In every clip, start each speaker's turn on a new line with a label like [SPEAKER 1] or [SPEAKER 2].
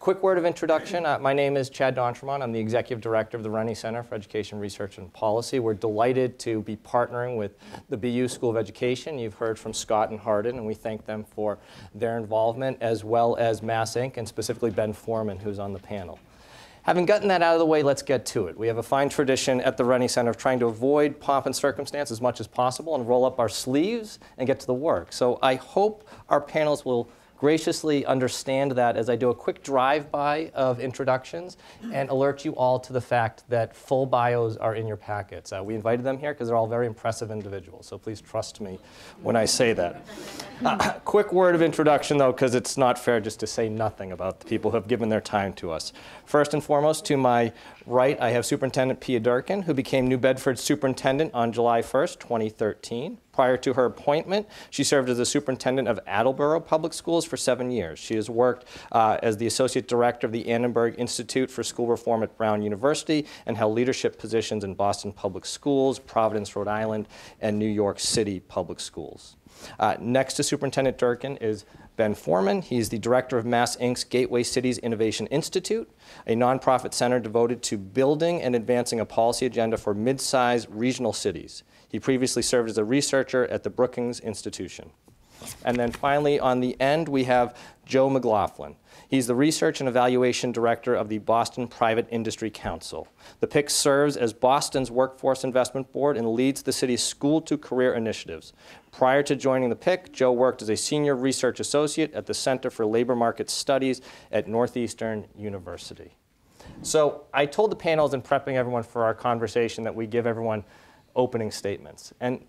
[SPEAKER 1] Quick word of introduction. My name is Chad Dontremont. I'm the Executive Director of the Rennie Center for Education Research and Policy. We're delighted to be partnering with the BU School of Education. You've heard from Scott and Hardin, and we thank them for their involvement, as well as Mass Inc., and specifically Ben Forman, who's on the panel. Having gotten that out of the way, let's get to it. We have a fine tradition at the Rennie Center of trying to avoid pomp and circumstance as much as possible and roll up our sleeves and get to the work. So I hope our panelists will graciously understand that as I do a quick drive-by of introductions and alert you all to the fact that full bios are in your packets. We invited them here because they're all very impressive individuals, so please trust me when I say that. Quick word of introduction, though, because it's not fair just to say nothing about the people who have given their time to us. First and foremost, to my right, I have Superintendent Pia Durkin, who became New Bedford Superintendent on July 1st, 2013. Prior to her appointment, she served as the Superintendent of Attleboro Public Schools for 7 years. She has worked as the Associate Director of the Annenberg Institute for School Reform at Brown University and held leadership positions in Boston Public Schools, Providence, Rhode Island, and New York City Public Schools. Next to Superintendent Durkin is Ben Forman. He's the director of Mass Inc.'s Gateway Cities Innovation Institute, a nonprofit center devoted to building and advancing a policy agenda for mid-sized regional cities. He previously served as a researcher at the Brookings Institution. And then finally, on the end, we have Joe McLaughlin. He's the Research and Evaluation Director of the Boston Private Industry Council. The PIC serves as Boston's Workforce Investment Board and leads the city's school-to-career initiatives. Prior to joining the PIC, Joe worked as a Senior Research Associate at the Center for Labor Market Studies at Northeastern University. So I told the panels in prepping everyone for our conversation that we give everyone opening statements. And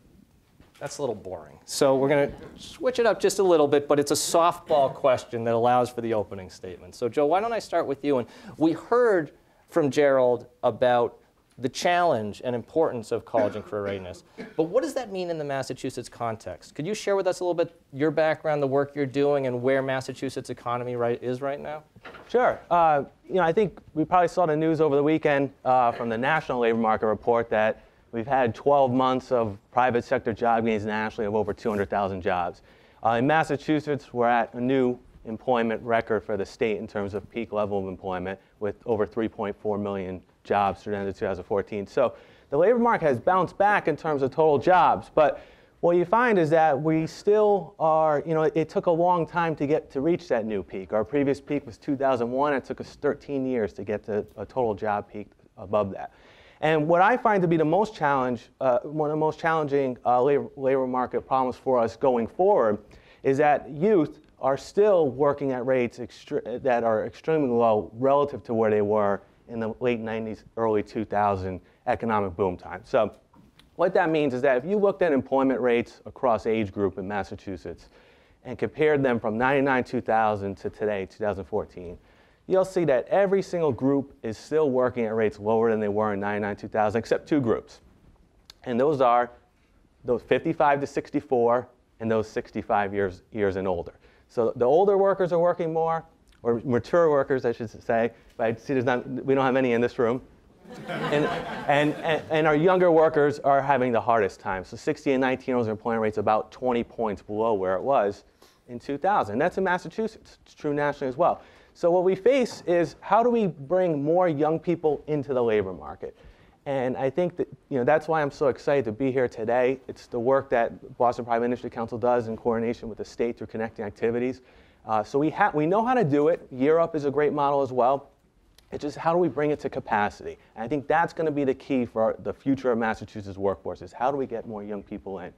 [SPEAKER 1] that's a little boring. So we're going to switch it up just a little bit, but it's a softball question that allows for the opening statement. So Joe, why don't I start with you? And we heard from Gerald about the challenge and importance of college and career readiness. But what does that mean in the Massachusetts context? Could you share with us a little bit your background, the work you're doing, and where Massachusetts economy is right now?
[SPEAKER 2] Sure. I think we probably saw the news over the weekend from the National Labor Market Report that we've had 12 months of private sector job gains nationally of over 200,000 jobs. In Massachusetts, we're at a new employment record for the state in terms of peak level of employment with over 3.4 million jobs through the end of 2014. So the labor market has bounced back in terms of total jobs, but what you find is that we still are, it took a long time to reach that new peak. Our previous peak was 2001. It took us 13 years to get to a total job peak above that. And what I find to be the most one of the most challenging labor market problems for us going forward is that youth are still working at rates that are extremely low relative to where they were in the late 90s, early 2000 economic boom time. So what that means is that if you looked at employment rates across age group in Massachusetts and compared them from 99-2000 to today, 2014, you'll see that every single group is still working at rates lower than they were in 99-2000, except two groups. And those are those 55 to 64 and those 65 years and older. So the older workers are working more, or mature workers, I should say. But I see we don't have any in this room. and our younger workers are having the hardest time. So 60 and 19-year-olds employment rates about 20 points below where it was in 2000. That's in Massachusetts. It's true nationally as well. So what we face is how do we bring more young people into the labor market? And I think that that's why I'm so excited to be here today. It's the work that Boston Private Industry Council does in coordination with the state through connecting activities. So we know how to do it. Year Up is a great model as well. It's just how do we bring it to capacity? And I think that's going to be the key for the future of Massachusetts workforce is how do we get more young people in?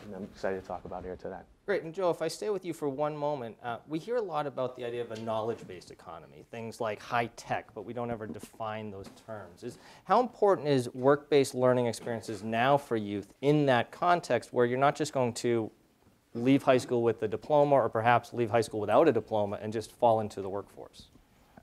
[SPEAKER 2] And I'm excited to talk about here today.
[SPEAKER 1] Great. And Joe, if I stay with you for one moment, we hear a lot about the idea of a knowledge-based economy, things like high tech, but we don't ever define those terms. How important is work-based learning experiences now for youth in that context where you're not just going to leave high school with a diploma or perhaps leave high school without a diploma and just fall into the workforce?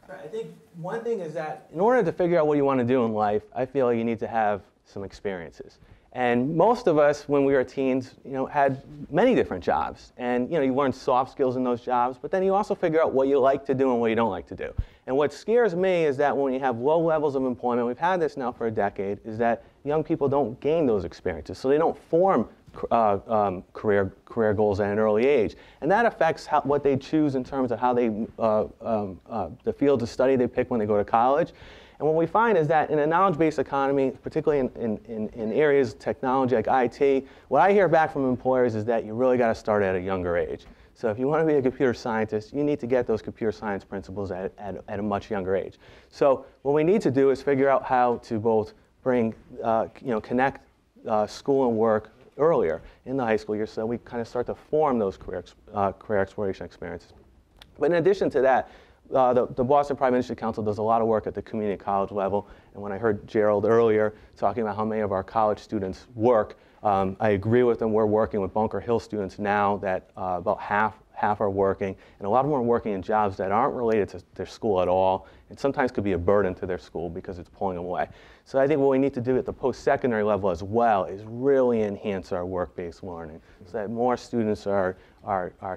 [SPEAKER 2] I think one thing is that in order to figure out what you want to do in life, I feel like you need to have some experiences. And most of us, when we were teens, had many different jobs. And you learn soft skills in those jobs, but then you also figure out what you like to do and what you don't like to do. And what scares me is that when you have low levels of employment, we've had this now for a decade, is that young people don't gain those experiences. So they don't form career goals at an early age. And that affects what they choose in terms of how they, the fields of study they pick when they go to college. And what we find is that in a knowledge-based economy, particularly in areas of technology like IT, what I hear back from employers is that you really got to start at a younger age. So if you want to be a computer scientist, you need to get those computer science principles at a much younger age. So what we need to do is figure out how to both bring, connect school and work earlier in the high school year, so we kind of start to form those career exploration experiences. But in addition to that, the Boston Private Industry Council does a lot of work at the community college level. And when I heard Gerald earlier talking about how many of our college students work, I agree with them. We're working with Bunker Hill students now that about half are working, and a lot of them are working in jobs that aren't related to their school at all, and sometimes could be a burden to their school because it's pulling them away. So I think what we need to do at the post-secondary level as well is really enhance our work-based learning so that more students are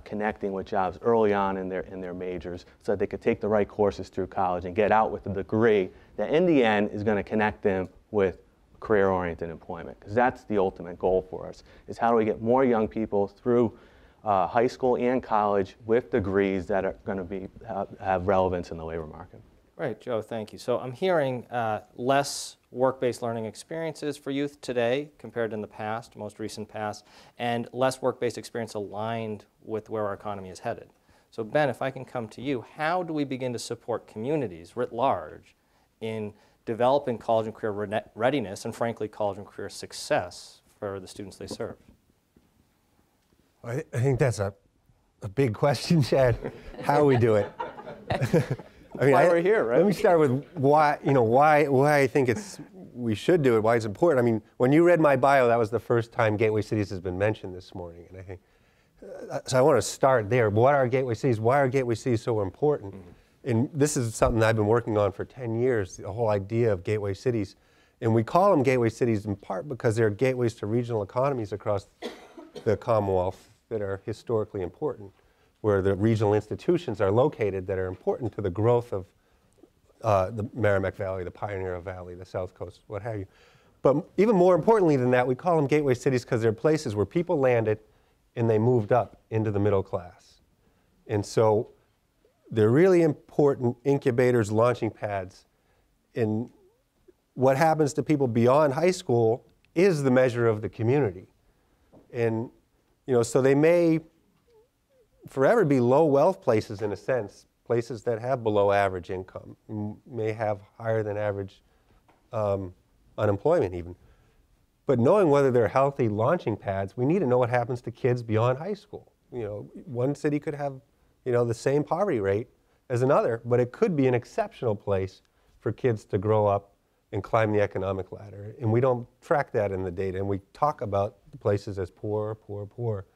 [SPEAKER 2] connecting with jobs early on in their majors so that they could take the right courses through college and get out with a degree that in the end is going to connect them with career-oriented employment, because that's the ultimate goal for us, is how do we get more young people through high school and college with degrees that are going to have relevance in the labor market.
[SPEAKER 1] Right, Joe, thank you. So I'm hearing less work-based learning experiences for youth today compared to in the past, most recent past, and less work-based experience aligned with where our economy is headed. So Ben, if I can come to you, how do we begin to support communities writ large in developing college and career readiness and, frankly, college and career success for the students they serve?
[SPEAKER 3] I think that's a big question, Chad. How we do it. I mean,
[SPEAKER 1] why we're here, right?
[SPEAKER 3] Let me start with why I think we should do it, why it's important. I mean, when you read my bio, that was the first time Gateway Cities has been mentioned this morning, and I think so. I want to start there. What are gateway cities? Why are gateway cities so important? Mm-hmm. And this is something I've been working on for 10 years, the whole idea of gateway cities. And we call them gateway cities in part because they're gateways to regional economies across the Commonwealth that are historically important, where the regional institutions are located that are important to the growth of the Merrimack Valley, the Pioneer Valley, the South Coast, what have you. But even more importantly than that, we call them gateway cities because they're places where people landed and they moved up into the middle class. And so they're really important incubators, launching pads. And what happens to people beyond high school is the measure of the community. And so they may forever be low wealth places in a sense, places that have below average income, may have higher than average unemployment even. But knowing whether they're healthy launching pads, we need to know what happens to kids beyond high school. One city could have the same poverty rate as another, but it could be an exceptional place for kids to grow up and climb the economic ladder. And we don't track that in the data, and we talk about the places as poor, poor, poor.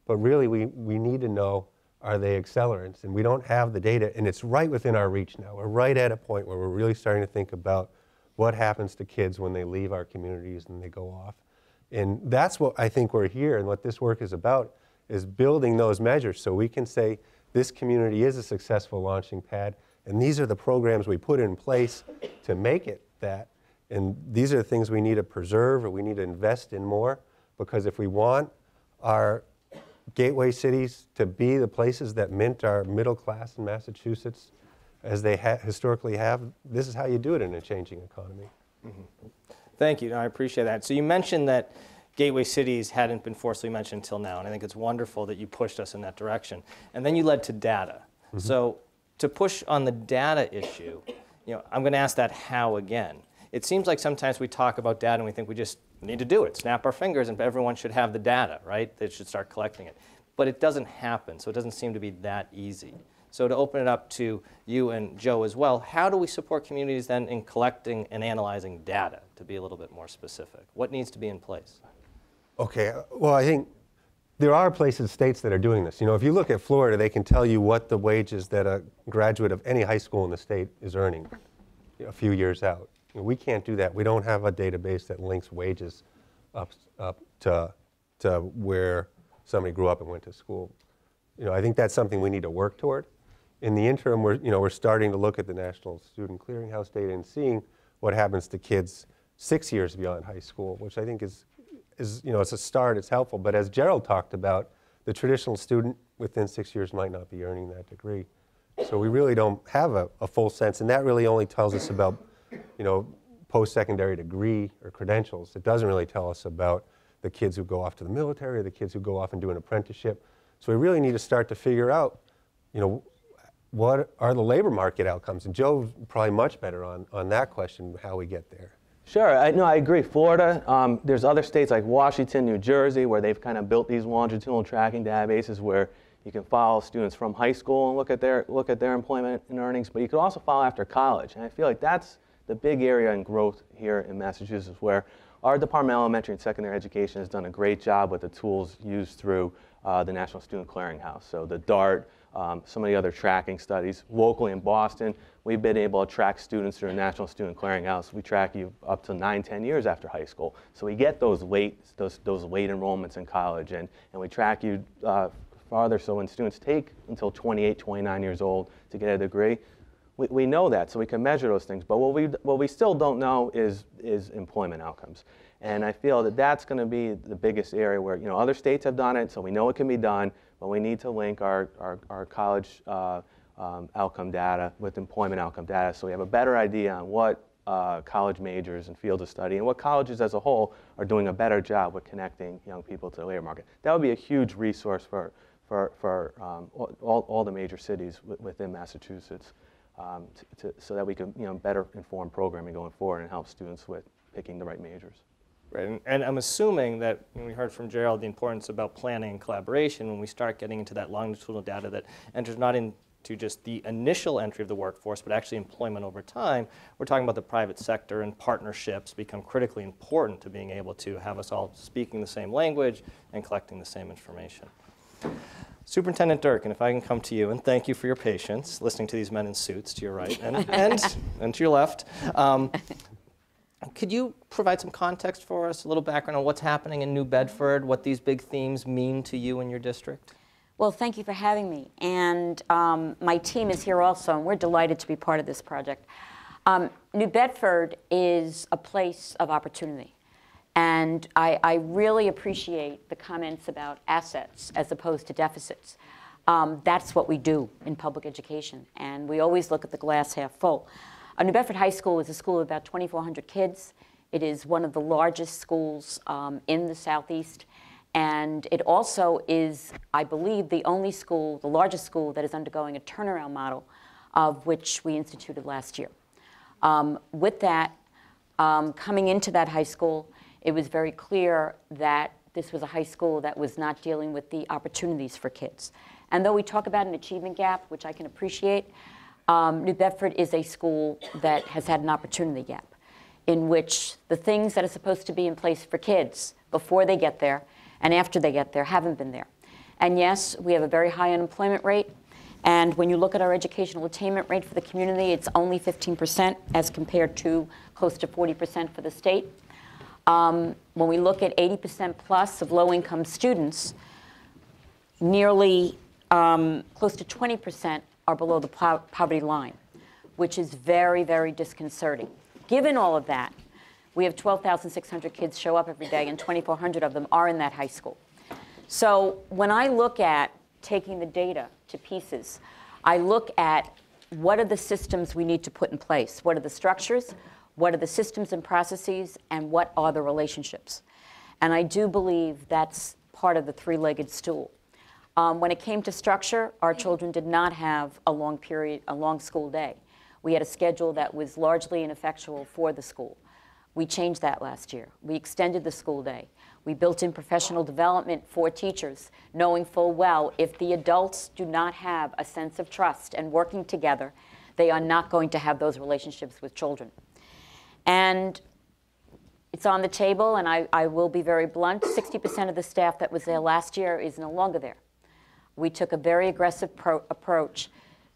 [SPEAKER 3] But really, we need to know, are they accelerants? And we don't have the data, and it's right within our reach now. We're right at a point where we're really starting to think about what happens to kids when they leave our communities and they go off. And that's what I think we're here, and what this work is about, is building those measures so we can say this community is a successful launching pad, and these are the programs we put in place to make it that. And these are the things we need to preserve, or we need to invest in more, because if we want our gateway cities to be the places that mint our middle class in Massachusetts, as they historically have, this is how you do it in a changing economy.
[SPEAKER 1] Mm-hmm. Thank you. No, I appreciate that. So you mentioned that gateway cities hadn't been forcibly mentioned until now, and I think it's wonderful that you pushed us in that direction. And then you led to data. Mm-hmm. So to push on the data issue, I'm going to ask that how again. It seems like sometimes we talk about data and we think we just need to do it, snap our fingers, and everyone should have the data, right? They should start collecting it. But it doesn't happen, so it doesn't seem to be that easy. So to open it up to you and Joe as well, how do we support communities then in collecting and analyzing data, to be a little bit more specific? What needs to be in place?
[SPEAKER 3] Okay, well, I think there are places, states that are doing this. If you look at Florida, they can tell you what the wages that a graduate of any high school in the state is earning a few years out. We can't do that. We don't have a database that links wages up to where somebody grew up and went to school. I think that's something we need to work toward. In the interim, we're starting to look at the National Student Clearinghouse data and seeing what happens to kids 6 years beyond high school, which I think is is, it's a start, it's helpful. But as Gerald talked about, the traditional student within 6 years might not be earning that degree. So we really don't have a full sense, and that really only tells us about, post-secondary degree or credentials. It doesn't really tell us about the kids who go off to the military or the kids who go off and do an apprenticeship. So we really need to start to figure out, what are the labor market outcomes? And Joe's probably much better on that question, how we get there.
[SPEAKER 2] Sure, I agree. Florida, there's other states like Washington, New Jersey, where they've kind of built these longitudinal tracking databases where you can follow students from high school and look at their employment and earnings, but you can also follow after college. And I feel like that's the big area in growth here in Massachusetts, where our Department of Elementary and Secondary Education has done a great job with the tools used through the National Student Clearinghouse. So the DART, some of the other tracking studies. Locally in Boston, we've been able to track students through the National Student Clearinghouse. We track you up to 9-10 years after high school. So we get those late enrollments in college, and we track you farther. So when students take until 28, 29 years old to get a degree, we know that, so we can measure those things. But what we still don't know is employment outcomes. And I feel that that's going to be the biggest area where, other states have done it, so we know it can be done, but we need to link our college outcome data with employment outcome data, so we have a better idea on what college majors and fields of study and what colleges as a whole are doing a better job with connecting young people to the labor market. That would be a huge resource for all the major cities within Massachusetts, so that we can better inform programming going forward and help students with picking the right majors.
[SPEAKER 1] Right, and I'm assuming that we heard from Gerald the importance about planning and collaboration when we start getting into that longitudinal data that enters not into just the initial entry of the workforce, but actually employment over time. We're talking about the private sector, and partnerships become critically important to being able to have us all speaking the same language and collecting the same information. Superintendent Durkin, if I can come to you, and thank you for your patience, listening to these men in suits to your right and to your left. Could you provide some context for us, a little background on what's happening in New Bedford, what these big themes mean to you and your district?
[SPEAKER 4] Well, thank you for having me. And my team is here also, and we're delighted to be part of this project. New Bedford is a place of opportunity. And I really appreciate the comments about assets as opposed to deficits. That's what we do in public education, and we always look at the glass half full. New Bedford High School is a school of about 2,400 kids. It is one of the largest schools in the Southeast, and it also is, I believe, the largest school that is undergoing a turnaround model, of which we instituted last year. With that, coming into that high school, it was very clear that this was a high school that was not dealing with the opportunities for kids. And though we talk about an achievement gap, which I can appreciate, New Bedford is a school that has had an opportunity gap, in which the things that are supposed to be in place for kids before they get there and after they get there haven't been there. And yes, we have a very high unemployment rate, and when you look at our educational attainment rate for the community, it's only 15% as compared to close to 40% for the state. When we look at 80% plus of low-income students, nearly close to 20% are below the poverty line, which is very, very disconcerting. Given all of that, we have 12,600 kids show up every day, and 2,400 of them are in that high school. So when I look at taking the data to pieces, I look at what are the systems we need to put in place, what are the structures, what are the systems and processes, and what are the relationships. And I do believe that's part of the three-legged stool. When it came to structure, our children did not have a long school day. We had a schedule that was largely ineffectual for the school. We changed that last year. We extended the school day. We built in professional development for teachers, knowing full well if the adults do not have a sense of trust and working together, they are not going to have those relationships with children. And it's on the table, and I will be very blunt, 60% of the staff that was there last year is no longer there. We took a very aggressive approach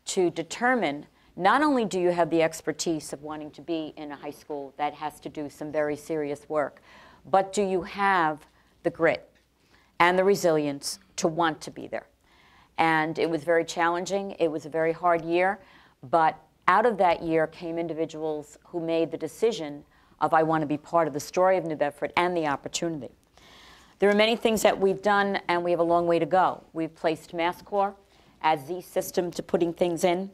[SPEAKER 4] to determine not only do you have the expertise of wanting to be in a high school that has to do some very serious work, but do you have the grit and the resilience to want to be there? And it was very challenging. It was a very hard year, but out of that year came individuals who made the decision of, I want to be part of the story of New Bedford and the opportunity. There are many things that we've done, and we have a long way to go. We've placed MICCR as the system to putting things in.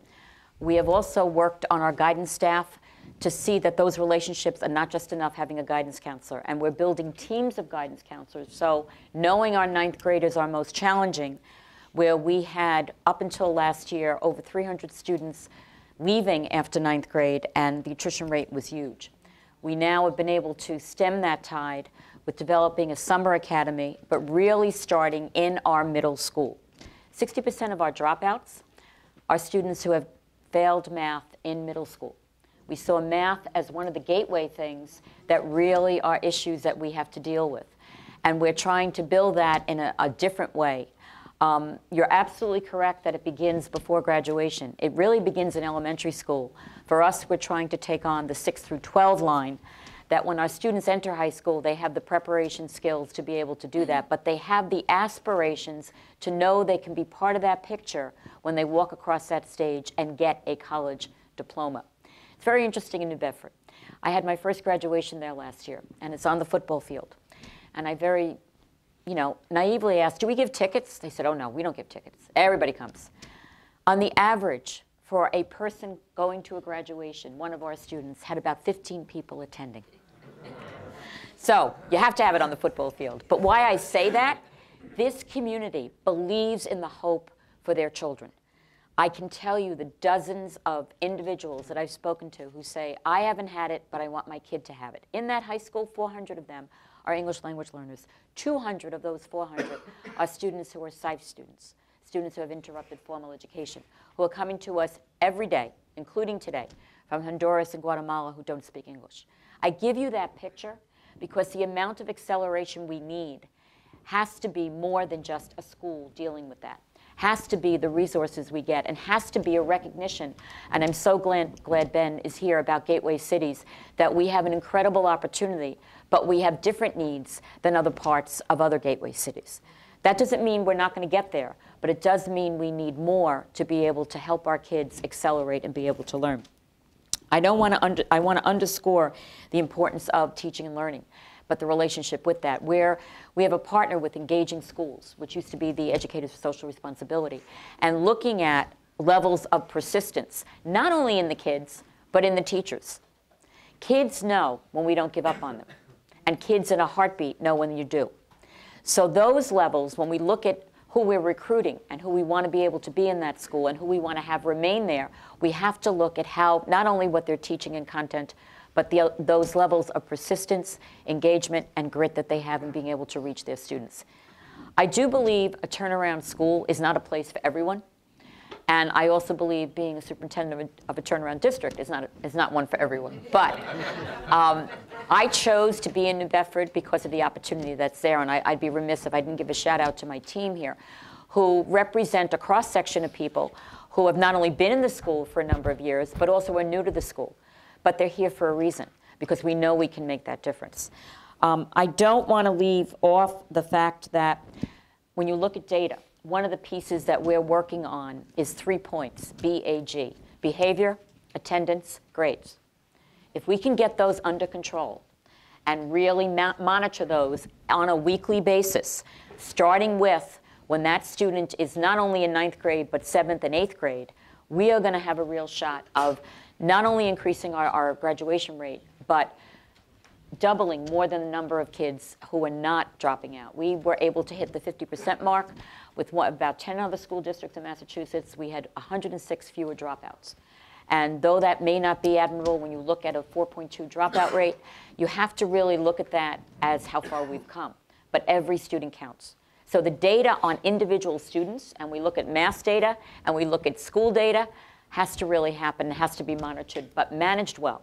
[SPEAKER 4] We have also worked on our guidance staff to see that those relationships are not just enough having a guidance counselor, and we're building teams of guidance counselors. So knowing our 9th graders are most challenging, where we had, up until last year, over 300 students leaving after 9th grade, and the attrition rate was huge. We now have been able to stem that tide with developing a summer academy, but really starting in our middle school. 60% of our dropouts are students who have failed math in middle school. We saw math as one of the gateway things that really are issues that we have to deal with. And we're trying to build that in a different way. You're absolutely correct that it begins before graduation. It really begins in elementary school. For us, we're trying to take on the 6 through 12 line, that when our students enter high school, they have the preparation skills to be able to do that, but they have the aspirations to know they can be part of that picture when they walk across that stage and get a college diploma. It's very interesting in New Bedford. I had my first graduation there last year, and it's on the football field. And I very, naively asked, do we give tickets? They said, oh no, we don't give tickets. Everybody comes. On the average, for a person going to a graduation, one of our students had about 15 people attending. So you have to have it on the football field. But why I say that, this community believes in the hope for their children. I can tell you the dozens of individuals that I've spoken to who say, I haven't had it, but I want my kid to have it. In that high school, 400 of them are English language learners. 200 of those 400 are students who are SIFE students, students who have interrupted formal education, who are coming to us every day, including today, from Honduras and Guatemala who don't speak English. I give you that picture because the amount of acceleration we need has to be more than just a school dealing with that. Has to be the resources we get, and has to be a recognition, and I'm so glad Ben is here about gateway cities, that we have an incredible opportunity, but we have different needs than other parts of other gateway cities. That doesn't mean we're not going to get there, but it does mean we need more to be able to help our kids accelerate and be able to learn. I want to underscore the importance of teaching and learning, but the relationship with that, where we have a partner with Engaging Schools, which used to be the Educators for Social Responsibility, and looking at levels of persistence, not only in the kids, but in the teachers. Kids know when we don't give up on them, and kids in a heartbeat know when you do. So those levels, when we look at who we're recruiting and who we want to be able to be in that school and who we want to have remain there, we have to look at how, not only what they're teaching and content, but those levels of persistence, engagement, and grit that they have in being able to reach their students. I do believe a turnaround school is not a place for everyone. And I also believe being a superintendent of a turnaround district is not one for everyone. But I chose to be in New Bedford because of the opportunity that's there. And I'd be remiss if I didn't give a shout out to my team here, who represent a cross-section of people who have not only been in the school for a number of years, but also are new to the school. But they're here for a reason, because we know we can make that difference. I don't want to leave off the fact that when you look at data, one of the pieces that we're working on is 3 points, BAG, behavior, attendance, grades. If we can get those under control and really monitor those on a weekly basis, starting with when that student is not only in 9th grade, but 7th and 8th grade, we are going to have a real shot of not only increasing our graduation rate, but doubling more than the number of kids who are not dropping out. We were able to hit the 50% mark with about 10 other school districts in Massachusetts. We had 106 fewer dropouts. And though that may not be admirable when you look at a 4.2 dropout rate, you have to really look at that as how far we've come. But every student counts. So the data on individual students, and we look at mass data, and we look at school data, has to really happen, has to be monitored, but managed well.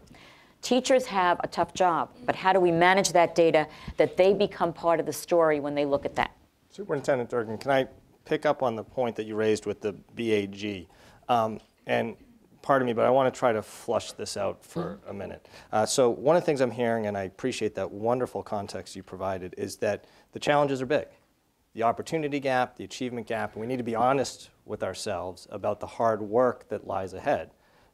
[SPEAKER 4] Teachers have a tough job, but how do we manage that data that they become part of the story when they look at that?
[SPEAKER 1] Superintendent Durkin, can I pick up on the point that you raised with the BAG? And pardon me, but I want to try to flush this out for a minute. So one of the things I'm hearing, and I appreciate that wonderful context you provided, is that the challenges are big. The opportunity gap, the achievement gap, and we need to be honest with ourselves about the hard work that lies ahead.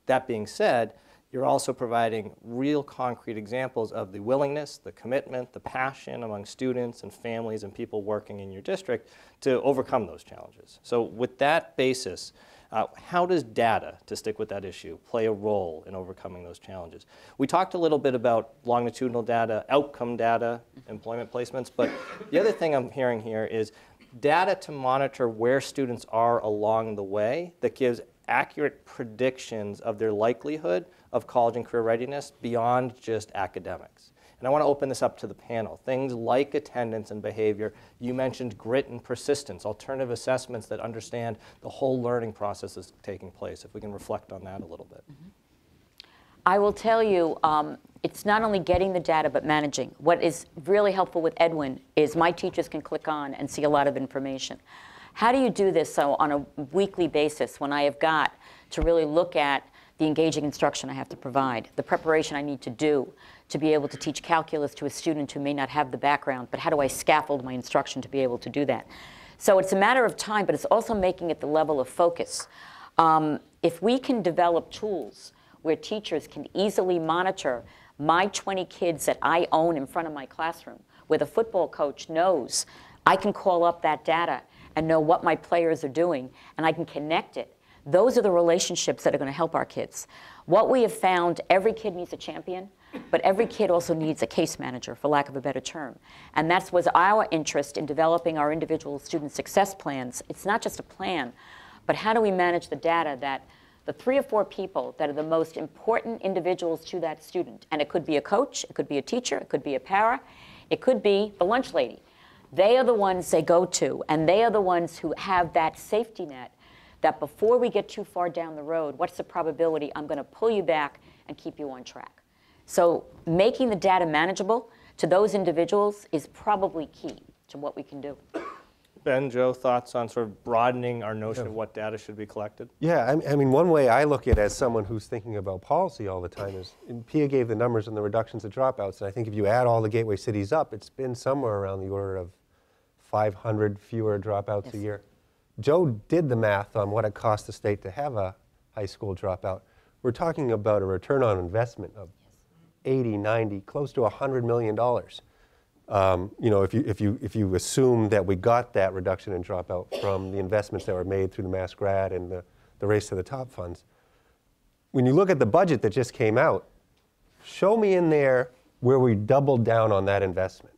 [SPEAKER 1] That being said, you're also providing real concrete examples of the willingness, the commitment, the passion among students and families and people working in your district to overcome those challenges. So with that basis, how does data, to stick with that issue, play a role in overcoming those challenges? We talked a little bit about longitudinal data, outcome data, employment placements, but the other thing I'm hearing here is data to monitor where students are along the way that gives accurate predictions of their likelihood of college and career readiness beyond just academics. And I want to open this up to the panel. Things like attendance and behavior. You mentioned grit and persistence, alternative assessments that understand the whole learning process that's taking place. If we can reflect on that a little bit.
[SPEAKER 4] I will tell you, it's not only getting the data, but managing. What is really helpful with Edwin is my teachers can click on and see a lot of information. How do you do this so on a weekly basis when I have got to really look at the engaging instruction I have to provide, the preparation I need to do to be able to teach calculus to a student who may not have the background, but how do I scaffold my instruction to be able to do that? So it's a matter of time, but it's also making it the level of focus. If we can develop tools where teachers can easily monitor my 20 kids that I own in front of my classroom, where the football coach knows I can call up that data and know what my players are doing, and I can connect it. Those are the relationships that are going to help our kids. What we have found, every kid needs a champion, but every kid also needs a case manager, for lack of a better term. And that was our interest in developing our individual student success plans. It's not just a plan, but how do we manage the data that the 3 or 4 people that are the most important individuals to that student, and it could be a coach, it could be a teacher, it could be a para, it could be the lunch lady. They are the ones they go to, and they are the ones who have that safety net that before we get too far down the road, what's the probability I'm going to pull you back and keep you on track? So making the data manageable to those individuals is probably key to what we can do.
[SPEAKER 1] Ben, Joe, thoughts on sort of broadening our notion of what data should be collected?
[SPEAKER 3] Yeah, I mean, one way I look at it as someone who's thinking about policy all the time is, and Pia gave the numbers on the reductions of dropouts, and I think if you add all the gateway cities up, it's been somewhere around the order of 500 fewer dropouts a year. Joe did the math on what it costs the state to have a high school dropout. We're talking about a return on investment of 80, 90, close to $100 million. You know, if you assume that we got that reduction in dropout from the investments that were made through the Mass Grad and the Race to the Top funds, when you look at the budget that just came out, show me in there where we doubled down on that investment.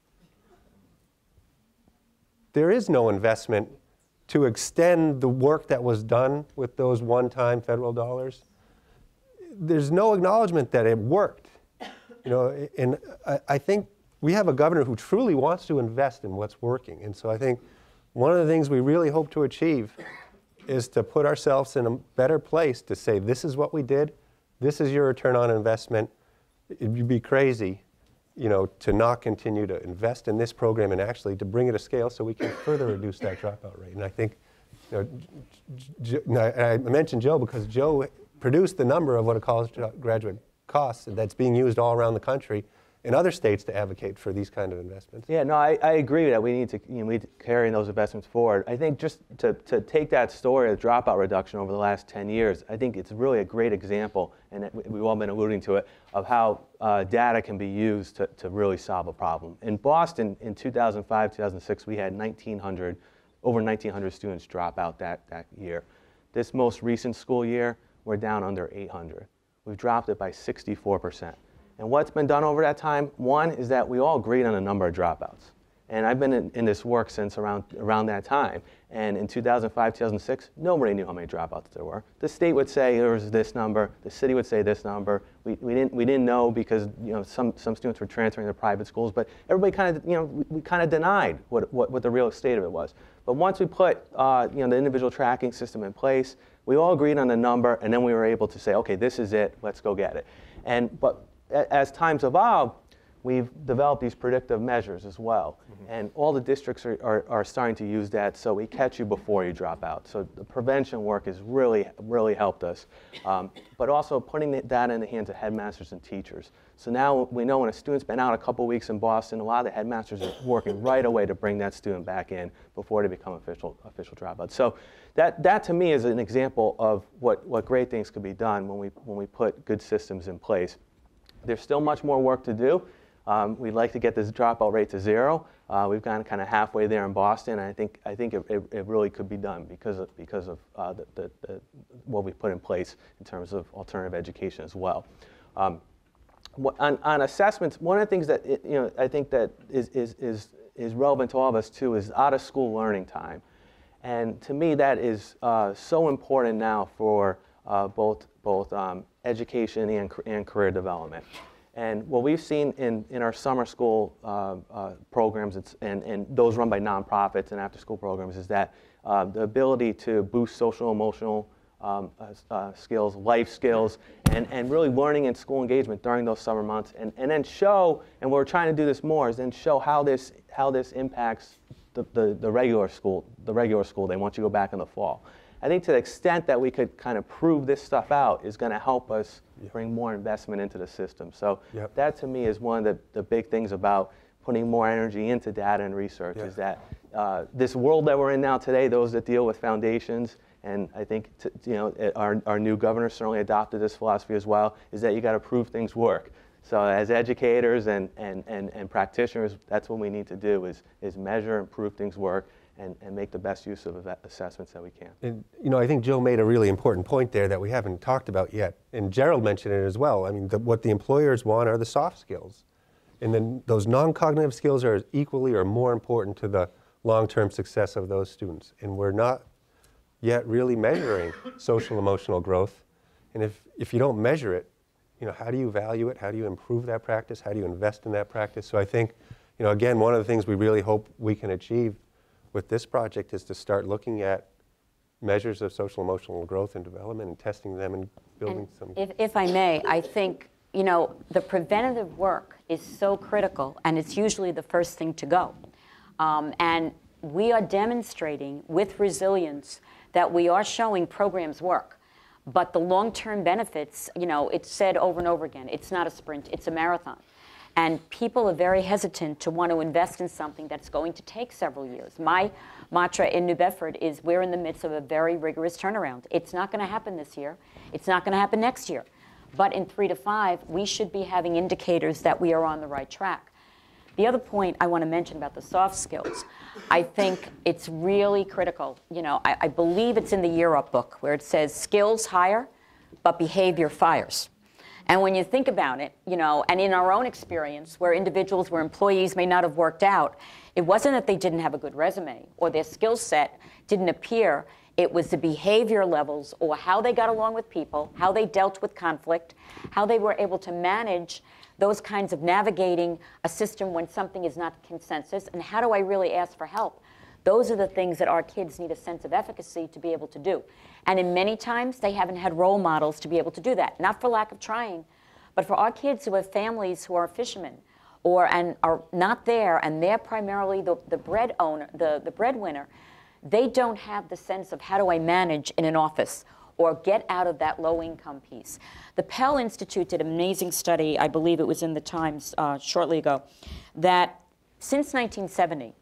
[SPEAKER 3] There is no investment to extend the work that was done with those one-time federal dollars. There's no acknowledgement that it worked. You know, and I think we have a governor who truly wants to invest in what's working. And so I think one of the things we really hope to achieve is to put ourselves in a better place to say, this is what we did, this is your return on investment. It'd be crazy, you know, to not continue to invest in this program and actually to bring it to scale so we can further reduce that dropout rate. And I think, you know, I mentioned Joe because Joe produced the number of what a college graduate costs that's being used all around the country in other states to advocate for these kind of investments.
[SPEAKER 2] Yeah, no, I agree that we need to, we need to carry those investments forward. I think just to take that story of dropout reduction over the last 10 years, I think it's really a great example, and we've all been alluding to it, of how data can be used to really solve a problem. In Boston, in 2005, 2006, we had over 1,900 students drop out that year. This most recent school year, we're down under 800. We've dropped it by 64%. And what's been done over that time, one, is that we all agreed on a number of dropouts. And I've been in this work since around that time. And in 2005, 2006, nobody knew how many dropouts there were. The state would say there was this number. The city would say this number. We didn't know because, you know, some students were transferring to private schools. But everybody kind of, you know, we kind of denied what the real state of it was. But once we put, you know, the individual tracking system in place, we all agreed on a number, and then we were able to say, okay, this is it. Let's go get it. But as times evolve, we've developed these predictive measures as well. And all the districts are starting to use that, so we catch you before you drop out. So the prevention work has really helped us. But also putting that in the hands of headmasters and teachers. So now we know when a student's been out a couple weeks in Boston, a lot of the headmasters are working right away to bring that student back in before they become official dropouts. So that to me is an example of what great things could be done when we put good systems in place. There's still much more work to do. We'd like to get this dropout rate to 0. We've gone kind of halfway there in Boston, and I think it really could be done because of what we put in place in terms of alternative education as well. On assessments, one of the things that I think that is relevant to all of us too is out-of-school learning time, and to me that is so important now for both education and career development. And what we've seen in our summer school programs and those run by nonprofits and after-school programs is that the ability to boost social emotional skills, life skills, and really learning and school engagement during those summer months, and then show, and we're trying to do this more, is then show how this impacts the regular school day once you go back in the fall. I think to the extent that we could kind of prove this stuff out is going to help us bring more investment into the system. So that to me is one of the big things about putting more energy into data and research is that this world that we're in now today, those that deal with foundations, and I think our new governor certainly adopted this philosophy as well, is that you got to prove things work. So as educators and practitioners, that's what we need to do is measure and prove things work and make the best use of assessments that we can.
[SPEAKER 3] And I think Joe made a really important point there that we haven't talked about yet, and Gerald mentioned it as well. I mean, what the employers want are the soft skills, and then those non-cognitive skills are equally or more important to the long-term success of those students. And we're not yet really measuring social emotional growth, and if you don't measure it, how do you value it? How do you improve that practice? How do you invest in that practice? So I think, again, one of the things we really hope we can achieve with this project is to start looking at measures of social emotional growth and development and testing them and building some.
[SPEAKER 4] If I may, I think, the preventative work is so critical, and it's usually the first thing to go. And we are demonstrating with resilience that we are showing programs work. But the long-term benefits, it's said over and over again, it's not a sprint, it's a marathon. And people are very hesitant to want to invest in something that's going to take several years. My mantra in New Bedford is we're in the midst of a very rigorous turnaround. It's not going to happen this year. It's not going to happen next year. But in 3 to 5, we should be having indicators that we are on the right track. The other point I want to mention about the soft skills, I think it's really critical. I believe it's in the Year Up book where it says skills hire, but behavior fires. And when you think about it, and in our own experience where employees may not have worked out, it wasn't that they didn't have a good resume or their skill set didn't appear. It was the behavior levels or how they got along with people, how they dealt with conflict, how they were able to manage those kinds of navigating a system when something is not consensus, and how do I really ask for help? Those are the things that our kids need a sense of efficacy to be able to do. And in many times, they haven't had role models to be able to do that. Not for lack of trying, but for our kids who have families who are fishermen and are not there, and they're primarily the breadwinner, they don't have the sense of how do I manage in an office or get out of that low-income piece. The Pell Institute did an amazing study, I believe it was in the Times shortly ago, that since 1970,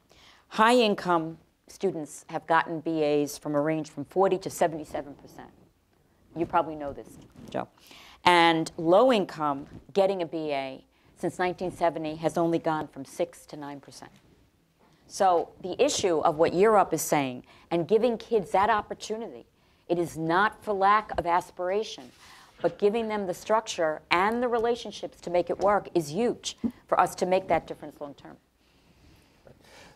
[SPEAKER 4] high-income students have gotten BAs from a range from 40 to 77%. You probably know this, Joe. And low-income, getting a BA since 1970 has only gone from 6 to 9%. So the issue of what Year Up is saying and giving kids that opportunity, it is not for lack of aspiration, but giving them the structure and the relationships to make it work is huge for us to make that difference long term.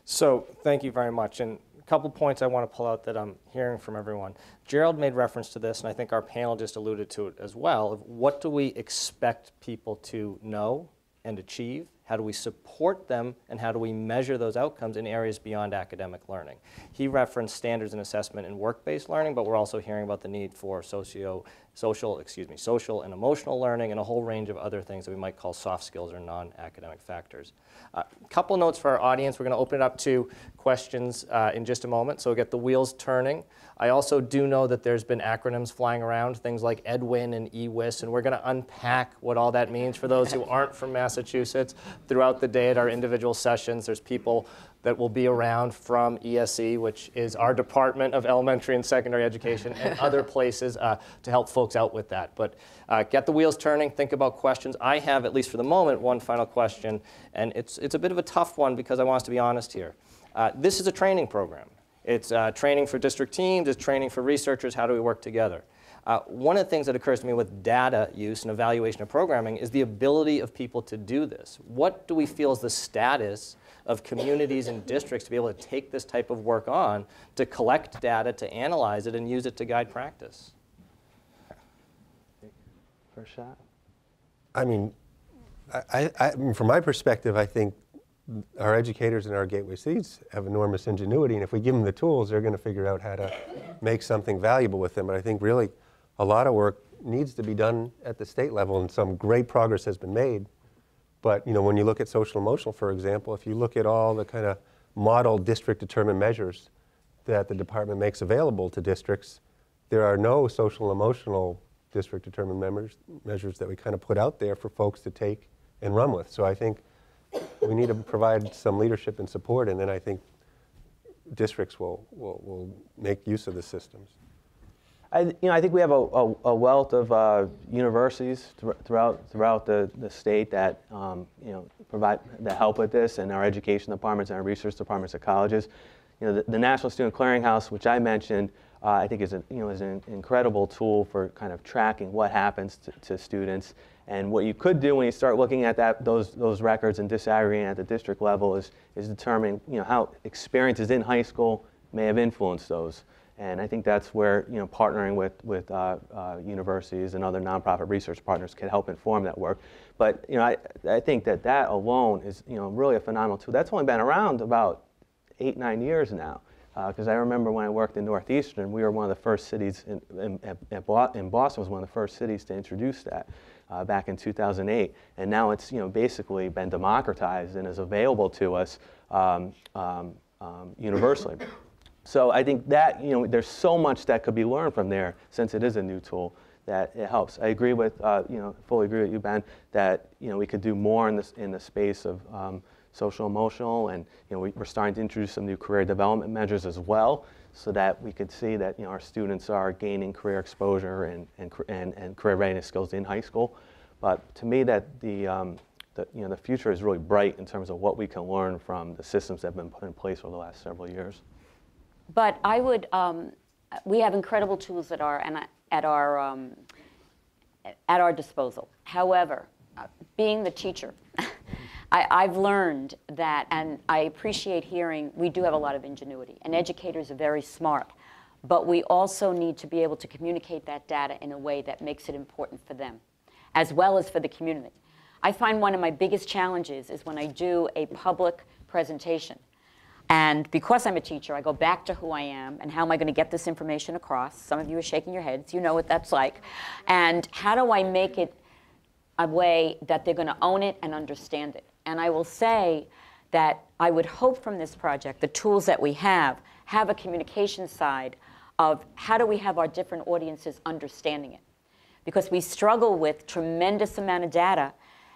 [SPEAKER 1] So thank you very much. And a couple points I want to pull out that I'm hearing from everyone. Gerald made reference to this, and I think our panel just alluded to it as well, of what do we expect people to know and achieve? How do we support them, and how do we measure those outcomes in areas beyond academic learning? He referenced standards and assessment in work-based learning, but we're also hearing about the need for social and emotional learning, and a whole range of other things that we might call soft skills or non-academic factors. A couple notes for our audience. We're going to open it up to questions in just a moment, so we'll get the wheels turning. I also do know that there's been acronyms flying around, things like EdWin and EWIS, and we're going to unpack what all that means for those who aren't from Massachusetts. Throughout the day at our individual sessions, there's people that will be around from ESE, which is our Department of Elementary and Secondary Education, and other places to help folks out with that. But get the wheels turning, think about questions. I have, at least for the moment, one final question, and it's a bit of a tough one because I want us to be honest here. This is a training program. It's training for district teams, it's training for researchers, how do we work together? One of the things that occurs to me with data use and evaluation of programming is the ability of people to do this. What do we feel is the status of communities and districts to be able to take this type of work on, to collect data, to analyze it, and use it to guide practice?
[SPEAKER 2] First shot.
[SPEAKER 3] I mean, from my perspective, I think our educators in our gateway cities have enormous ingenuity, and if we give them the tools, they're going to figure out how to make something valuable with them. But I think really a lot of work needs to be done at the state level, and some great progress has been made. But when you look at social emotional, for example, if you look at all the kind of model district determined measures that the department makes available to districts, there are no social emotional district determined measures that we kind of put out there for folks to take and run with. So I think we need to provide some leadership and support, and then I think districts will make use of the systems.
[SPEAKER 2] I think we have a wealth of universities throughout the state that provide the help with this, and our education departments and our research departments at colleges. The National Student Clearinghouse, which I mentioned, I think is an incredible tool for kind of tracking what happens to students. And what you could do when you start looking at those records and disaggregating at the district level is determining how experiences in high school may have influenced those. And I think that's where partnering with universities and other nonprofit research partners can help inform that work. But I think that alone is really a phenomenal tool. That's only been around about 8-9 years now. Because I remember when I worked in Northeastern, we were one of the first cities in Boston was one of the first cities to introduce that back in 2008, and now it's basically been democratized and is available to us universally. So I think that there's so much that could be learned from there, since it is a new tool, that it helps. I agree with fully agree with you, Ben, that we could do more in the space of social emotional, and we're starting to introduce some new career development measures as well, so that we could see that our students are gaining career exposure and career readiness skills in high school. But to me, that the future is really bright in terms of what we can learn from the systems that have been put in place over the last several years.
[SPEAKER 4] But I would, we have incredible tools at our disposal. However, being the teacher, I've learned that, and I appreciate hearing, we do have a lot of ingenuity, and educators are very smart, but we also need to be able to communicate that data in a way that makes it important for them, as well as for the community. I find one of my biggest challenges is when I do a public presentation. And because I'm a teacher, I go back to who I am and how am I going to get this information across. Some of you are shaking your heads. You know what that's like. And how do I make it a way that they're going to own it and understand it? And I will say that I would hope from this project, the tools that we have a communication side of how do we have our different audiences understanding it. Because we struggle with tremendous amount of data,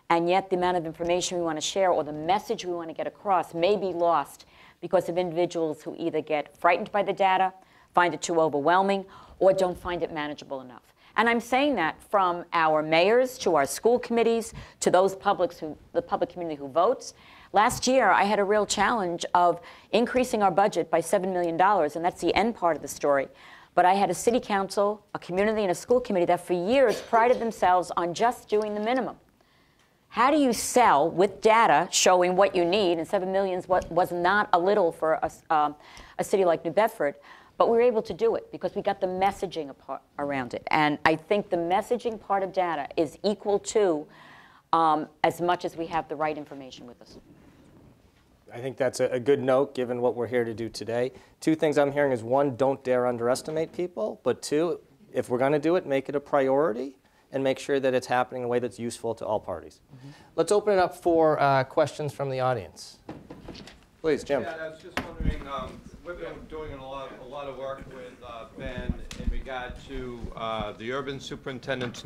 [SPEAKER 4] and yet the amount of information we want to share or the message we want to get across may be lost because of individuals who either get frightened by the data, find it too overwhelming, or don't find it manageable enough. And I'm saying that from our mayors to our school committees to those the public community who votes. Last year, I had a real challenge of increasing our budget by $7 million, and that's the end part of the story. But I had a city council, a community, and a school committee that for years prided themselves on just doing the minimum. How do you sell with data showing what you need? And $7 million was not a little for a city like New Bedford, but we were able to do it because we got the messaging around it. And I think the messaging part of data is equal to as much as we have the right information with us.
[SPEAKER 1] I think that's a good note given what we're here to do today. Two things I'm hearing is, one, don't dare underestimate people, but two, if we're going to do it, make it a priority and make sure that it's happening in a way that's useful to all parties. Let's open it up for questions from the audience. Please, Jim.
[SPEAKER 5] Yeah, I was just wondering, we've been doing a lot of work with Ben in regard to the Urban Superintendent's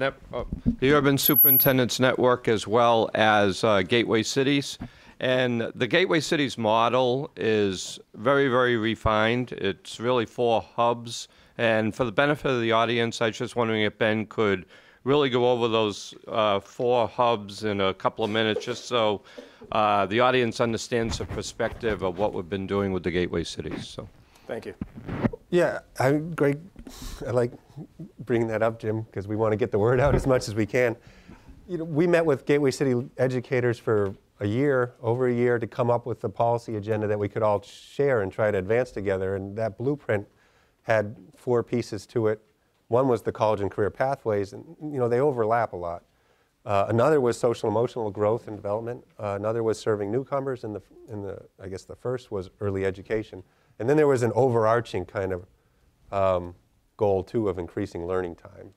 [SPEAKER 5] Network as well as Gateway Cities. And the Gateway Cities model is very, very refined. It's really 4 hubs. And for the benefit of the audience, I was just wondering if Ben could really go over those 4 hubs in a couple of minutes, just so the audience understands the perspective of what we've been doing with the Gateway Cities. So,
[SPEAKER 1] thank you.
[SPEAKER 3] Yeah, great. I like bringing that up, Jim, because we want to get the word out as much as we can. You know, we met with Gateway City educators for over a year, to come up with the policy agenda that we could all share and try to advance together. And that blueprint had 4 pieces to it. One was the college and career pathways, and they overlap a lot. Another was social emotional growth and development. Another was serving newcomers, and I guess the first was early education. And then there was an overarching kind of goal too of increasing learning time.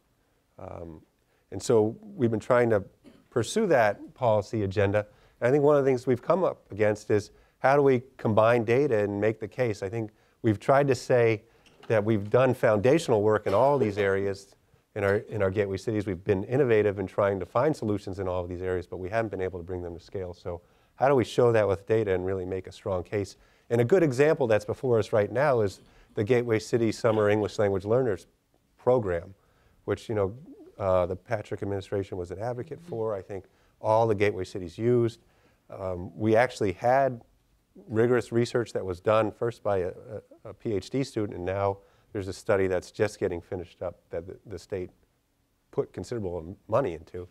[SPEAKER 3] And so we've been trying to pursue that policy agenda. And I think one of the things we've come up against is how do we combine data and make the case? I think we've tried to say that we've done foundational work in all these areas in our gateway cities. We've been innovative in trying to find solutions in all of these areas, but we haven't been able to bring them to scale. So how do we show that with data and really make a strong case? And a good example that's before us right now is the Gateway City Summer English Language Learners program, which the Patrick administration was an advocate for. I think all the gateway cities used. We actually had rigorous research that was done first by a PhD student, and now there's a study that's just getting finished up that the state put considerable money into.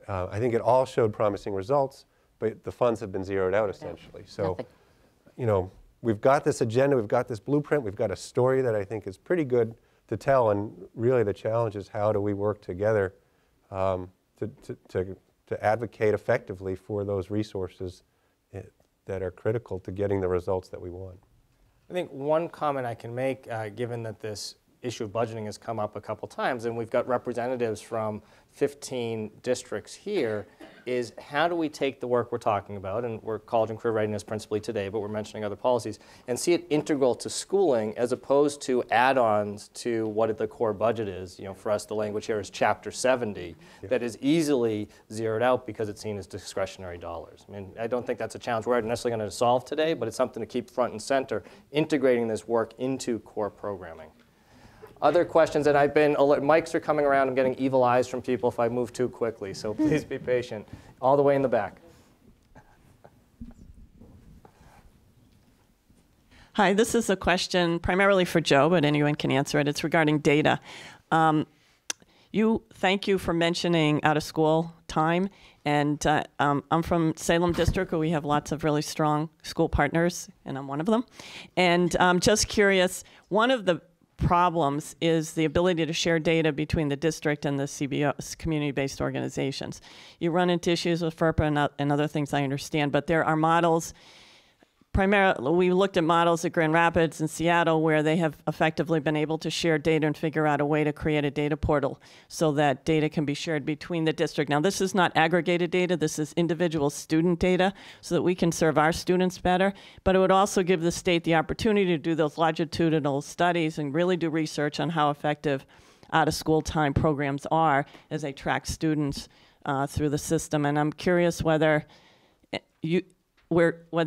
[SPEAKER 3] I think it all showed promising results, but the funds have been zeroed out essentially. So, we've got this agenda, we've got this blueprint, we've got a story that I think is pretty good to tell, and really the challenge is how do we work together to advocate effectively for those resources that are critical to getting the results that we want.
[SPEAKER 1] I think one comment I can make, given that this issue of budgeting has come up a couple times, and we've got representatives from 15 districts here, is how do we take the work we're talking about, and we're college and career readiness principally today, but we're mentioning other policies, and see it integral to schooling as opposed to add-ons to what the core budget is. For us, the language here is Chapter 70, that is easily zeroed out because it's seen as discretionary dollars. I mean, I don't think that's a challenge we're necessarily going to solve today, but it's something to keep front and center, integrating this work into core programming. Other questions, and mics are coming around. I'm getting evil eyes from people if I move too quickly, so please be patient. All the way in the back.
[SPEAKER 6] Hi, this is a question primarily for Joe, but anyone can answer it. It's regarding data. Thank you for mentioning out-of-school time, and I'm from Salem District, where we have lots of really strong school partners, and I'm one of them. And I'm just curious, one of the problems is the ability to share data between the district and the CBOs, community-based organizations. You run into issues with FERPA and other things, I understand, but there are models. Primarily, we looked at models at Grand Rapids and Seattle where they have effectively been able to share data and figure out a way to create a data portal so that data can be shared between the district. Now, this is not aggregated data. This is individual student data so that we can serve our students better. But it would also give the state the opportunity to do those longitudinal studies and really do research on how effective out-of-school time programs are as they track students through the system. And I'm curious whether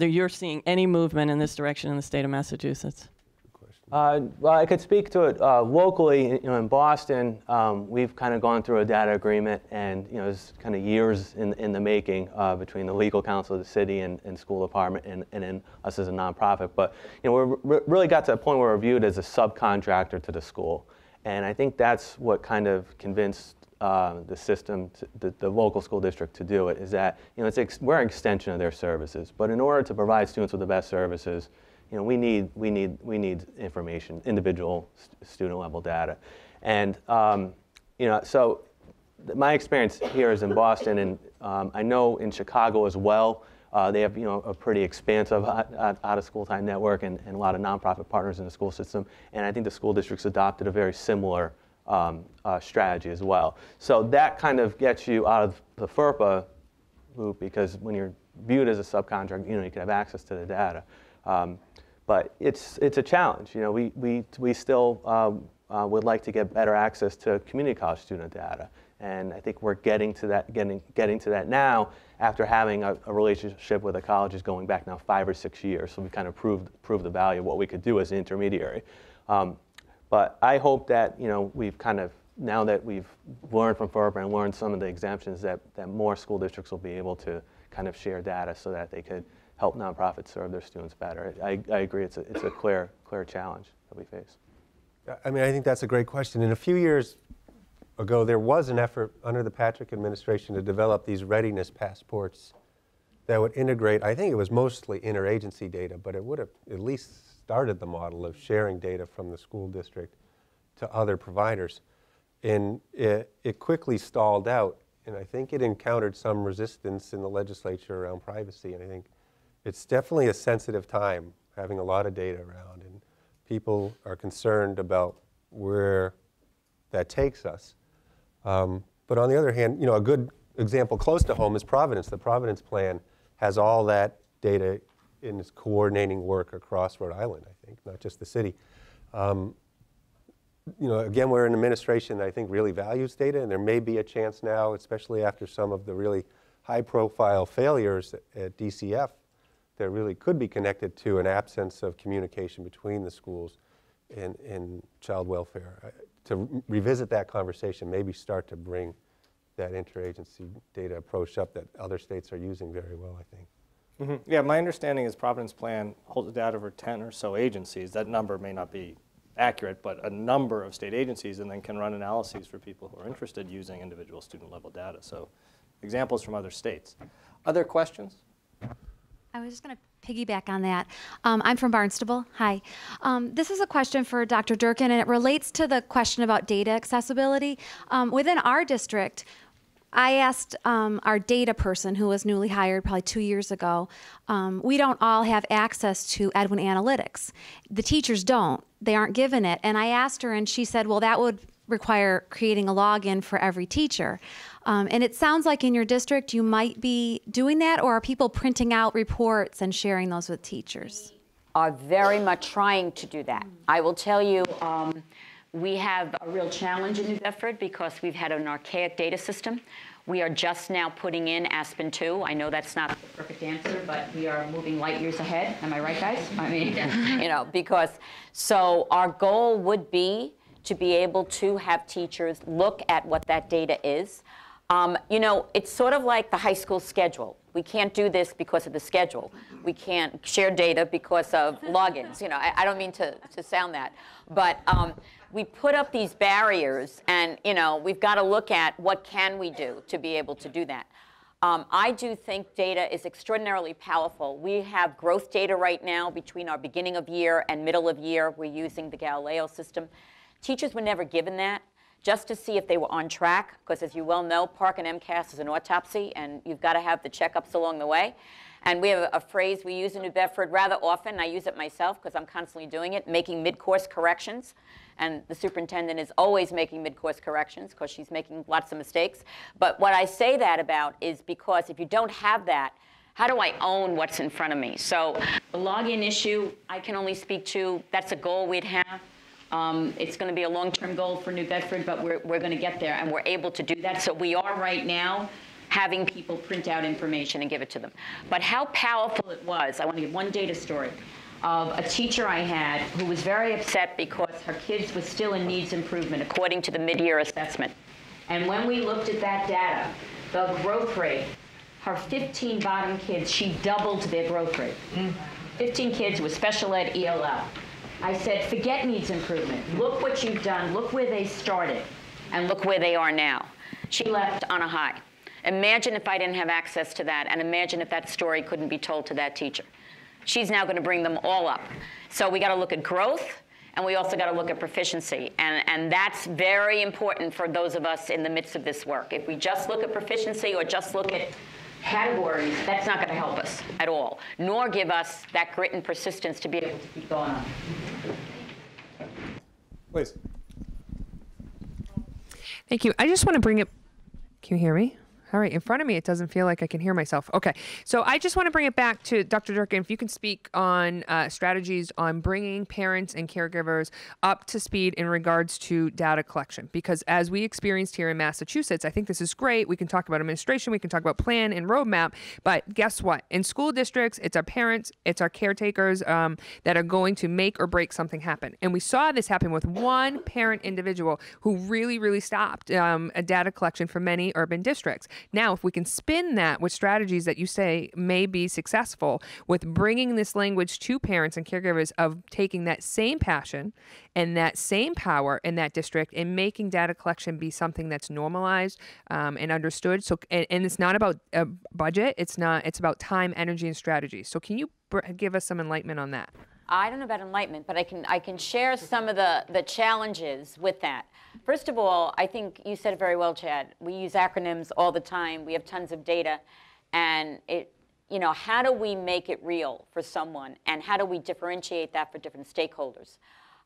[SPEAKER 6] you're seeing any movement in this direction in the state of Massachusetts.
[SPEAKER 2] Well, I could speak to it locally. In Boston, we've kind of gone through a data agreement, and it's kind of years in the making between the legal counsel of the city and school department, and then us as a nonprofit. But we really got to a point where we're viewed as a subcontractor to the school, and I think that's what kind of convinced the system, the local school district, to do it, is that we're an extension of their services. But in order to provide students with the best services, we need information, individual student level data, and so my experience here is in Boston, and I know in Chicago as well. They have a pretty expansive out-of-school time network and a lot of nonprofit partners in the school system, and I think the school districts adopted a very similar strategy as well. So that kind of gets you out of the FERPA loop, because when you're viewed as a subcontractor, you can have access to the data. But it's a challenge. We still would like to get better access to community college student data, and I think we're getting to that now after having a relationship with the colleges going back now 5 or 6 years. So we kind of proved the value of what we could do as an intermediary. But I hope that we've kind of, now that we've learned from FERPA and learned some of the exemptions, that more school districts will be able to kind of share data so that they could help nonprofits serve their students better. I agree, it's a clear challenge that we face.
[SPEAKER 3] I mean, I think that's a great question. And a few years ago, there was an effort under the Patrick administration to develop these readiness passports that would integrate, I think it was mostly interagency data, but it would have at least started the model of sharing data from the school district to other providers. And it quickly stalled out, and I think it encountered some resistance in the legislature around privacy. And I think it's definitely a sensitive time, having a lot of data around, and people are concerned about where that takes us. But on the other hand, a good example close to home is Providence. The Providence Plan has all that data in its coordinating work across Rhode Island, I think, not just the city. Again, we're an administration that I think really values data, and there may be a chance now, especially after some of the really high-profile failures at DCF, that really could be connected to an absence of communication between the schools and child welfare. To revisit that conversation, maybe start to bring that interagency data approach up that other states are using very well, I think.
[SPEAKER 1] Mm-hmm. Yeah, my understanding is Providence Plan holds data over 10 or so agencies. That number may not be accurate, but a number of state agencies, and then can run analyses for people who are interested using individual student level data. So examples from other states. Other questions?
[SPEAKER 7] I was just going to piggyback on that. I'm from Barnstable. Hi. This is a question for Dr. Durkin, and it relates to the question about data accessibility. Within our district, I asked our data person, who was newly hired probably 2 years ago, we don't all have access to Edwin Analytics. The teachers don't. They aren't given it. And I asked her, and she said, well, that would require creating a login for every teacher. And it sounds like in your district you might be doing that, or are people printing out reports and sharing those with teachers?
[SPEAKER 4] Are very much trying to do that. I will tell you, we have a real challenge in New Bedford because we've had an archaic data system. We are just now putting in Aspen 2. I know that's not the perfect answer, but we are moving light years ahead. Am I right, guys? I mean, because, so our goal would be to be able to have teachers look at what that data is. It's sort of like the high school schedule. We can't do this because of the schedule. We can't share data because of logins. I don't mean to sound that, but we put up these barriers, and we've got to look at what can we do to be able to do that. I do think data is extraordinarily powerful. We have growth data right now between our beginning of year and middle of year. We're using the Galileo system. Teachers were never given that, just to see if they were on track, because as you well know, Park and MCAS is an autopsy, and you've got to have the checkups along the way. And we have a phrase we use in New Bedford rather often, and I use it myself because I'm constantly doing it, making mid-course corrections. And the superintendent is always making mid-course corrections because she's making lots of mistakes. But what I say that about is because if you don't have that, how do I own what's in front of me? So the login issue, I can only speak to, that's a goal we'd have. It's going to be a long-term goal for New Bedford, but we're going to get there, and we're able to do that. So we are right now having people print out information and give it to them. But how powerful it was, I want to give one data story of a teacher I had who was very upset because her kids were still in needs improvement according to the mid-year assessment. And when we looked at that data, the growth rate, her 15 bottom kids, she doubled their growth rate. 15 kids with special ed ELL. I said, forget needs improvement. Look what you've done. Look where they started, and look where they are now. She left on a high. Imagine if I didn't have access to that, and imagine if that story couldn't be told to that teacher. She's now going to bring them all up. So we got to look at growth, and we also got to look at proficiency. And that's very important for those of us in the midst of this work. If we just look at proficiency or just look at categories, that's not going to help us at all, nor give us that grit and persistence to be able to keep going on.
[SPEAKER 1] Please.
[SPEAKER 8] Thank you. I just want to bring it. Can you hear me? All right, in front of me, it doesn't feel like I can hear myself. Okay, so I just want to bring it back to Dr. Durkin. If you can speak on strategies on bringing parents and caregivers up to speed in regards to data collection. Because as we experienced here in Massachusetts, I think this is great. We can talk about administration, we can talk about plan and roadmap, but guess what? In school districts, it's our parents, it's our caretakers that are going to make or break something happen. And we saw this happen with one parent individual who really, really stopped a data collection for many urban districts. Now, if we can spin that with strategies that you say may be successful with bringing this language to parents and caregivers of taking that same passion and that same power in that district and making data collection be something that's normalized and understood. So, and it's not about a budget. It's about time, energy, and strategy. So can you give us some enlightenment on that?
[SPEAKER 4] I don't know about enlightenment, but I can share some of the challenges with that. First of all, I think you said it very well, Chad. We use acronyms all the time. We have tons of data, and how do we make it real for someone, and how do we differentiate that for different stakeholders?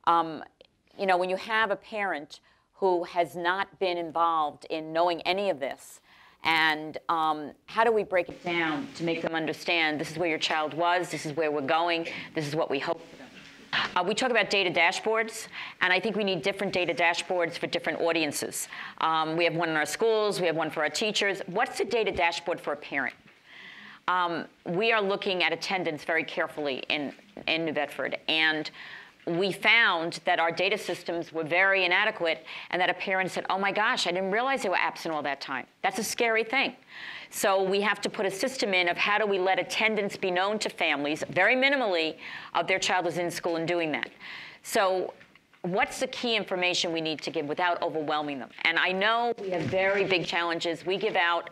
[SPEAKER 4] When you have a parent who has not been involved in knowing any of this, and how do we break it down to make them understand this is where your child was, this is where we're going, this is what we hope for them. We talk about data dashboards, and I think we need different data dashboards for different audiences. We have one in our schools, we have one for our teachers. What's the data dashboard for a parent? We are looking at attendance very carefully in New Bedford, and we found that our data systems were very inadequate, and that a parent said, oh my gosh, I didn't realize they were absent all that time. That's a scary thing. So we have to put a system in of how do we let attendance be known to families, very minimally, of their child is in school and doing that. So what's the key information we need to give without overwhelming them? And I know we have very big challenges. We give out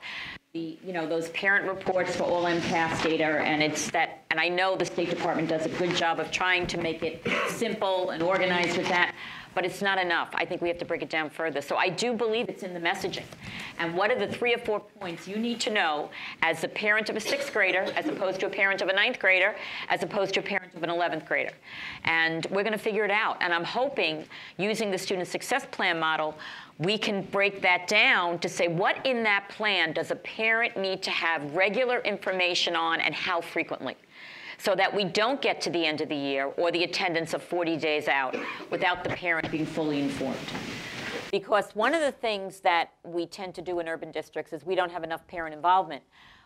[SPEAKER 4] those parent reports for all MCAS data, and I know the State Department does a good job of trying to make it simple and organized with that, but it's not enough. I think we have to break it down further. So I do believe it's in the messaging. And what are the 3 or 4 points you need to know as a parent of a 6th grader, as opposed to a parent of a 9th grader, as opposed to a parent of an 11th grader? And we're going to figure it out. And I'm hoping, using the Student Success Plan model, we can break that down to say what in that plan does a parent need to have regular information on, and how frequently, so that we don't get to the end of the year or the attendance of 40 days out without the parent being fully informed. Because one of the things that we tend to do in urban districts is we don't have enough parent involvement.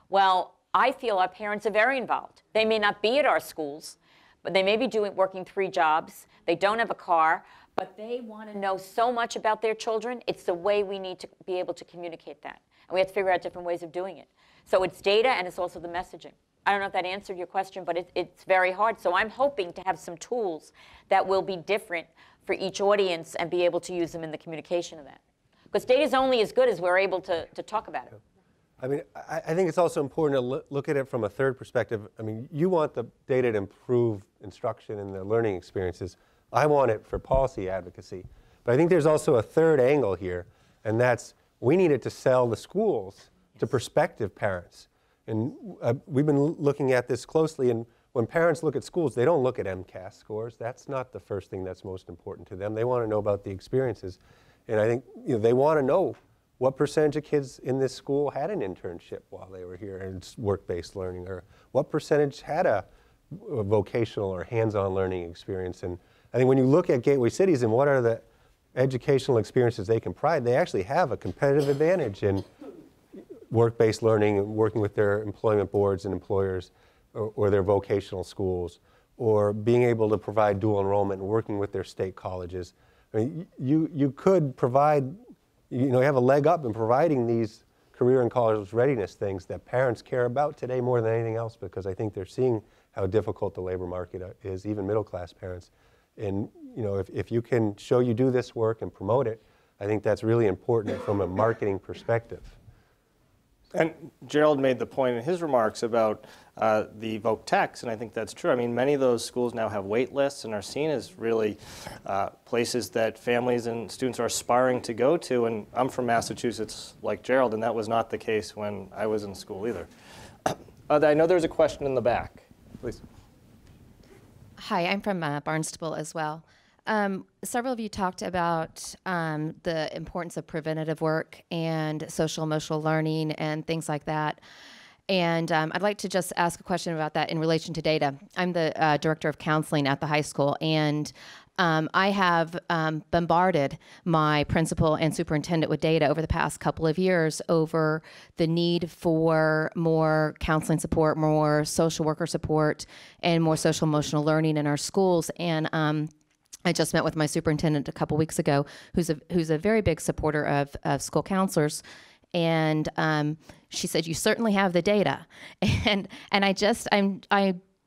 [SPEAKER 4] Well, I feel our parents are very involved. They may not be at our schools, but they may be working 3 jobs. They don't have a car, but they want to know so much about their children. It's the way we need to be able to communicate that. And we have to figure out different ways of doing it. So it's data, and it's also the messaging. I don't know if that answered your question, but it's very hard. So I'm hoping to have some tools that will be different for each audience and be able to use them in the communication of that. Because data is only as good as we're able to talk about it.
[SPEAKER 3] I mean, I think it's also important to look at it from a third perspective. I mean, you want the data to improve instruction and the learning experiences. I want it for policy advocacy. But I think there's also a third angle here, and that's we needed to sell the schools to prospective parents. And we've been looking at this closely, and when parents look at schools, they don't look at MCAS scores. That's not the first thing that's most important to them. They want to know about the experiences. And I think they want to know what percentage of kids in this school had an internship while they were here and it's work-based learning, or what percentage had a vocational or hands-on learning experience. And I think when you look at gateway cities and what are the educational experiences they can provide, they actually have a competitive advantage in work-based learning and working with their employment boards and employers, or their vocational schools, or being able to provide dual enrollment and working with their state colleges. I mean, you could provide, you have a leg up in providing these career and college readiness things that parents care about today more than anything else, because I think they're seeing how difficult the labor market is, even middle-class parents. And if you can show you do this work and promote it, I think that's really important from a marketing perspective.
[SPEAKER 1] And Gerald made the point in his remarks about the Voc Techs, and I think that's true. I mean, many of those schools now have wait lists and are seen as really places that families and students are aspiring to go to. And I'm from Massachusetts, like Gerald, and that was not the case when I was in school either. I know there's a question in the back. Please.
[SPEAKER 9] Hi, I'm from Barnstable as well. several of you talked about the importance of preventative work and social emotional learning and things like that. And I'd like to just ask a question about that in relation to data. I'm the director of counseling at the high school, and I have bombarded my principal and superintendent with data over the past couple of years over the need for more counseling support, more social worker support, and more social emotional learning in our schools. And I just met with my superintendent a couple weeks ago, who's a very big supporter of school counselors. And she said, "You certainly have the data," and I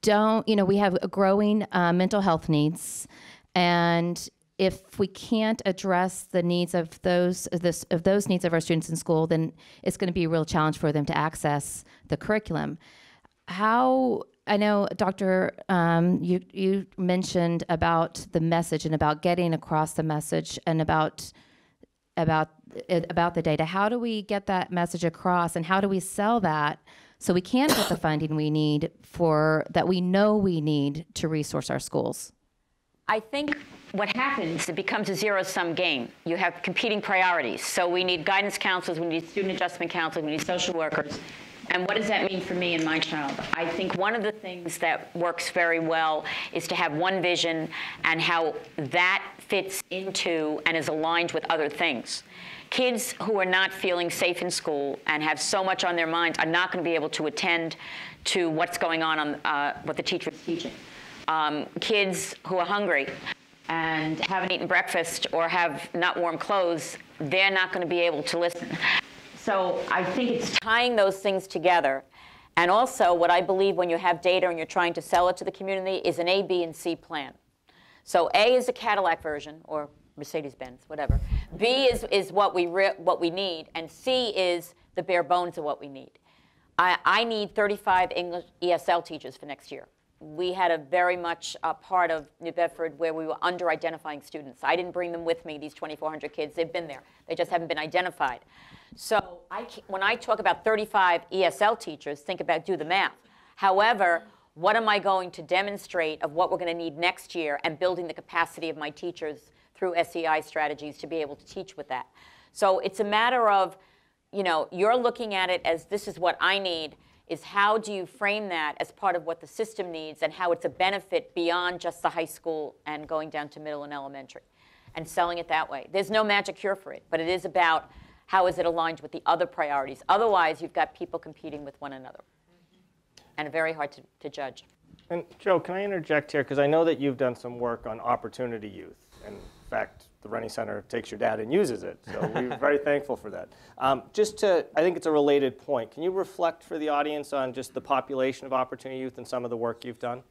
[SPEAKER 9] don't, we have growing mental health needs, and if we can't address the needs of those needs of our students in school, then it's going to be a real challenge for them to access the curriculum. I know, Doctor, you mentioned about the message and about getting across the message and about the data. How do we get that message across, and how do we sell that so we can get the funding we need that we know we need to resource our schools?
[SPEAKER 4] I think what happens, it becomes a zero-sum game. You have competing priorities. So we need guidance counselors, we need student adjustment counselors, we need social workers. And what does that mean for me and my child? I think one of the things that works very well is to have one vision and how that fits into and is aligned with other things. Kids who are not feeling safe in school and have so much on their minds are not going to be able to attend to what's going on what the teacher is teaching. Kids who are hungry and haven't eaten breakfast or have not warm clothes, they're not going to be able to listen. So I think it's tying those things together. And also what I believe when you have data and you're trying to sell it to the community is an A, B, and C plan. So A is a Cadillac version, or Mercedes-Benz, whatever. B is what we need, and C is the bare bones of what we need. I need 35 English ESL teachers for next year. We had a very much a part of New Bedford where we were under-identifying students. I didn't bring them with me, these 2,400 kids. They've been there. They just haven't been identified. So when I talk about 35 ESL teachers, do the math. However, what am I going to demonstrate of what we're going to need next year and building the capacity of my teachers through SEI strategies to be able to teach with that? So it's a matter of, you're looking at it as this is what I need, is how do you frame that as part of what the system needs and how it's a benefit beyond just the high school and going down to middle and elementary and selling it that way. There's no magic cure for it, but it is about how is it aligned with the other priorities. Otherwise, you've got people competing with one another and very hard to judge.
[SPEAKER 1] And Joe, can I interject here? Because I know that you've done some work on opportunity youth. And in fact, the Rennie Center takes your data and uses it. So we're very thankful for that. I think it's a related point. Can you reflect for the audience on just the population of opportunity youth and some of the work you've done?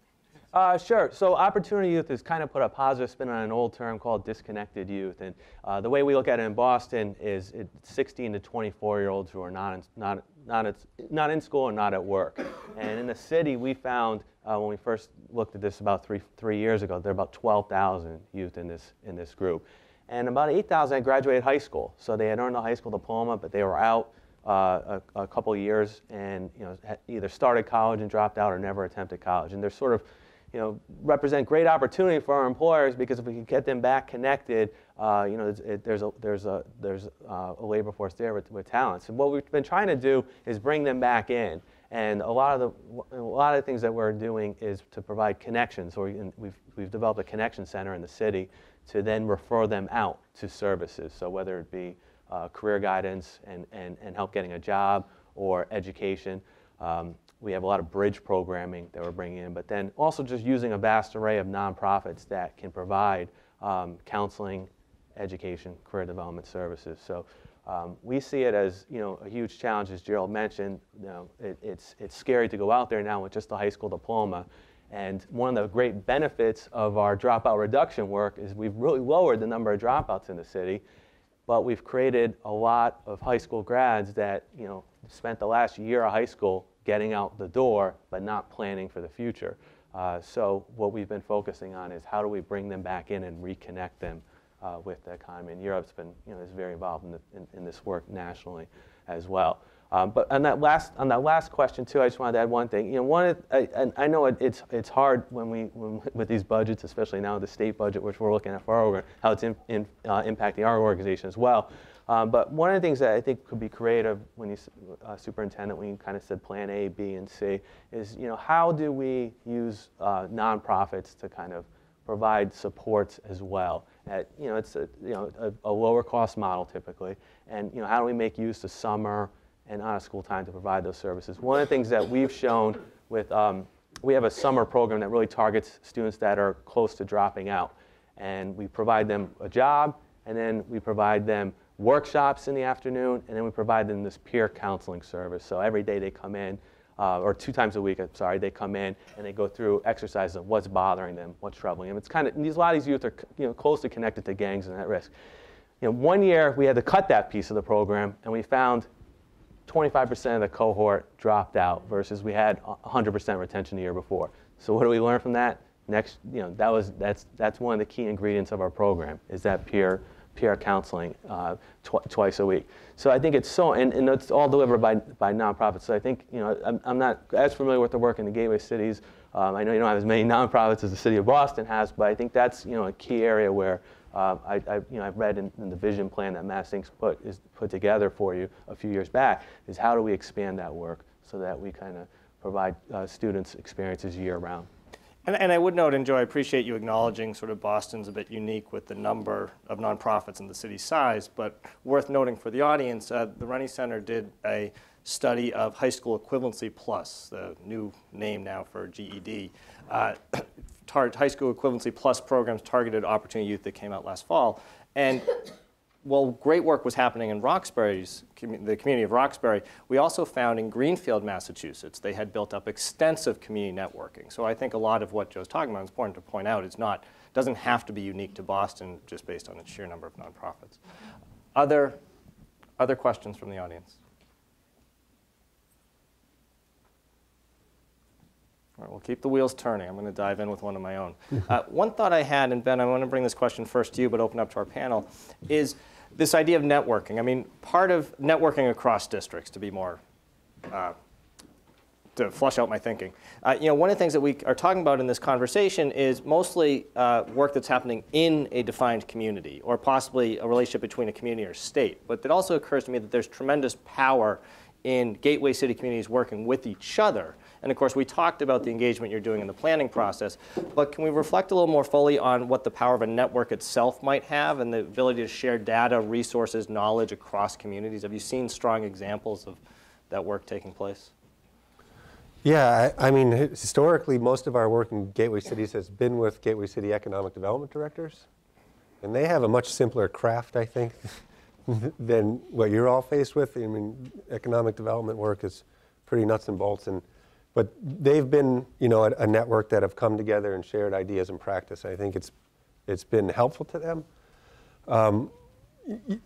[SPEAKER 2] Sure. So opportunity youth has kind of put a positive spin on an old term called disconnected youth. And the way we look at it in Boston is it's 16 to 24-year-olds who are not in school and not at work. And in the city, we found when we first looked at this about three years ago, there are about 12,000 youth in this group. And about 8,000 had graduated high school. So they had earned a high school diploma, but they were out a couple of years and had either started college and dropped out or never attempted college. And they're sort of represent great opportunity for our employers, because if we can get them back connected, there's a labor force there with talents. And what we've been trying to do is bring them back in. And a lot of the things that we're doing is to provide connections. So we've developed a connection center in the city to then refer them out to services. So whether it be career guidance and help getting a job or education. We have a lot of bridge programming that we're bringing in, but then also just using a vast array of nonprofits that can provide counseling, education, career development services. So we see it as a huge challenge, as Gerald mentioned. It's scary to go out there now with just a high school diploma. And one of the great benefits of our dropout reduction work is we've really lowered the number of dropouts in the city, but we've created a lot of high school grads that spent the last year of high school getting out the door, but not planning for the future. So what we've been focusing on is how do we bring them back in and reconnect them with the economy. And Europe's been is very involved in this work nationally as well. But on that last question too, I just wanted to add one thing. You know, I know it's hard with these budgets, especially now the state budget, which we're looking at for our how it's impacting our organization as well. But one of the things that I think could be creative when you, Superintendent, when you kind of said Plan A, B, and C, is how do we use nonprofits to kind of provide supports as well? It's a lower cost model typically, and how do we make use of summer and out of school time to provide those services? One of the things that we've shown with, we have a summer program that really targets students that are close to dropping out. And we provide them a job, and then we provide them workshops in the afternoon, and then we provide them this peer counseling service. So every day they come in, or 2 times a week, I'm sorry, they come in and they go through exercises of what's bothering them, what's troubling them. It's kind of, a lot of these youth are closely connected to gangs and at risk. One year we had to cut that piece of the program, and we found 25% of the cohort dropped out versus we had 100% retention the year before. So what do we learn from that? That's one of the key ingredients of our program, is that peer counseling twice a week. So I think it's so, and it's all delivered by nonprofits. So I think, I'm not as familiar with the work in the gateway cities. I know you don't have as many nonprofits as the city of Boston has, but I think that's a key area where I've read in the vision plan that Mass Inc. put together for you a few years back, is how do we expand that work so that we kind of provide students experiences year round.
[SPEAKER 1] And I would note, and Joe, I appreciate you acknowledging sort of Boston's a bit unique with the number of nonprofits and the city's size, but worth noting for the audience, the Rennie Center did a study of High School Equivalency Plus, the new name now for GED. High School Equivalency Plus programs targeted opportunity youth that came out last fall. And while great work was happening in Roxbury's, the community of Roxbury, we also found in Greenfield, Massachusetts, they had built up extensive community networking. So I think a lot of what Joe's talking about is important to point out. Doesn't have to be unique to Boston just based on its sheer number of nonprofits. Other questions from the audience? All right, we'll keep the wheels turning. I'm going to dive in with one of my own. One thought I had, and Ben, I want to bring this question first to you, but open up to our panel, is this idea of networking. I mean, part of networking across districts, to be more, to flush out my thinking. One of the things that we are talking about in this conversation is mostly work that's happening in a defined community, or possibly a relationship between a community or state. But it also occurs to me that there's tremendous power in gateway city communities working with each other. And of course, we talked about the engagement you're doing in the planning process, but can we reflect a little more fully on what the power of a network itself might have and the ability to share data, resources, knowledge across communities? Have you seen strong examples of that work taking place?
[SPEAKER 3] Yeah, I mean, historically, most of our work in gateway cities has been with gateway city economic development directors, and they have a much simpler craft, I think, than what you're all faced with. I mean, economic development work is pretty nuts and bolts, but they've been, a network that have come together and shared ideas and practice. I think it's been helpful to them.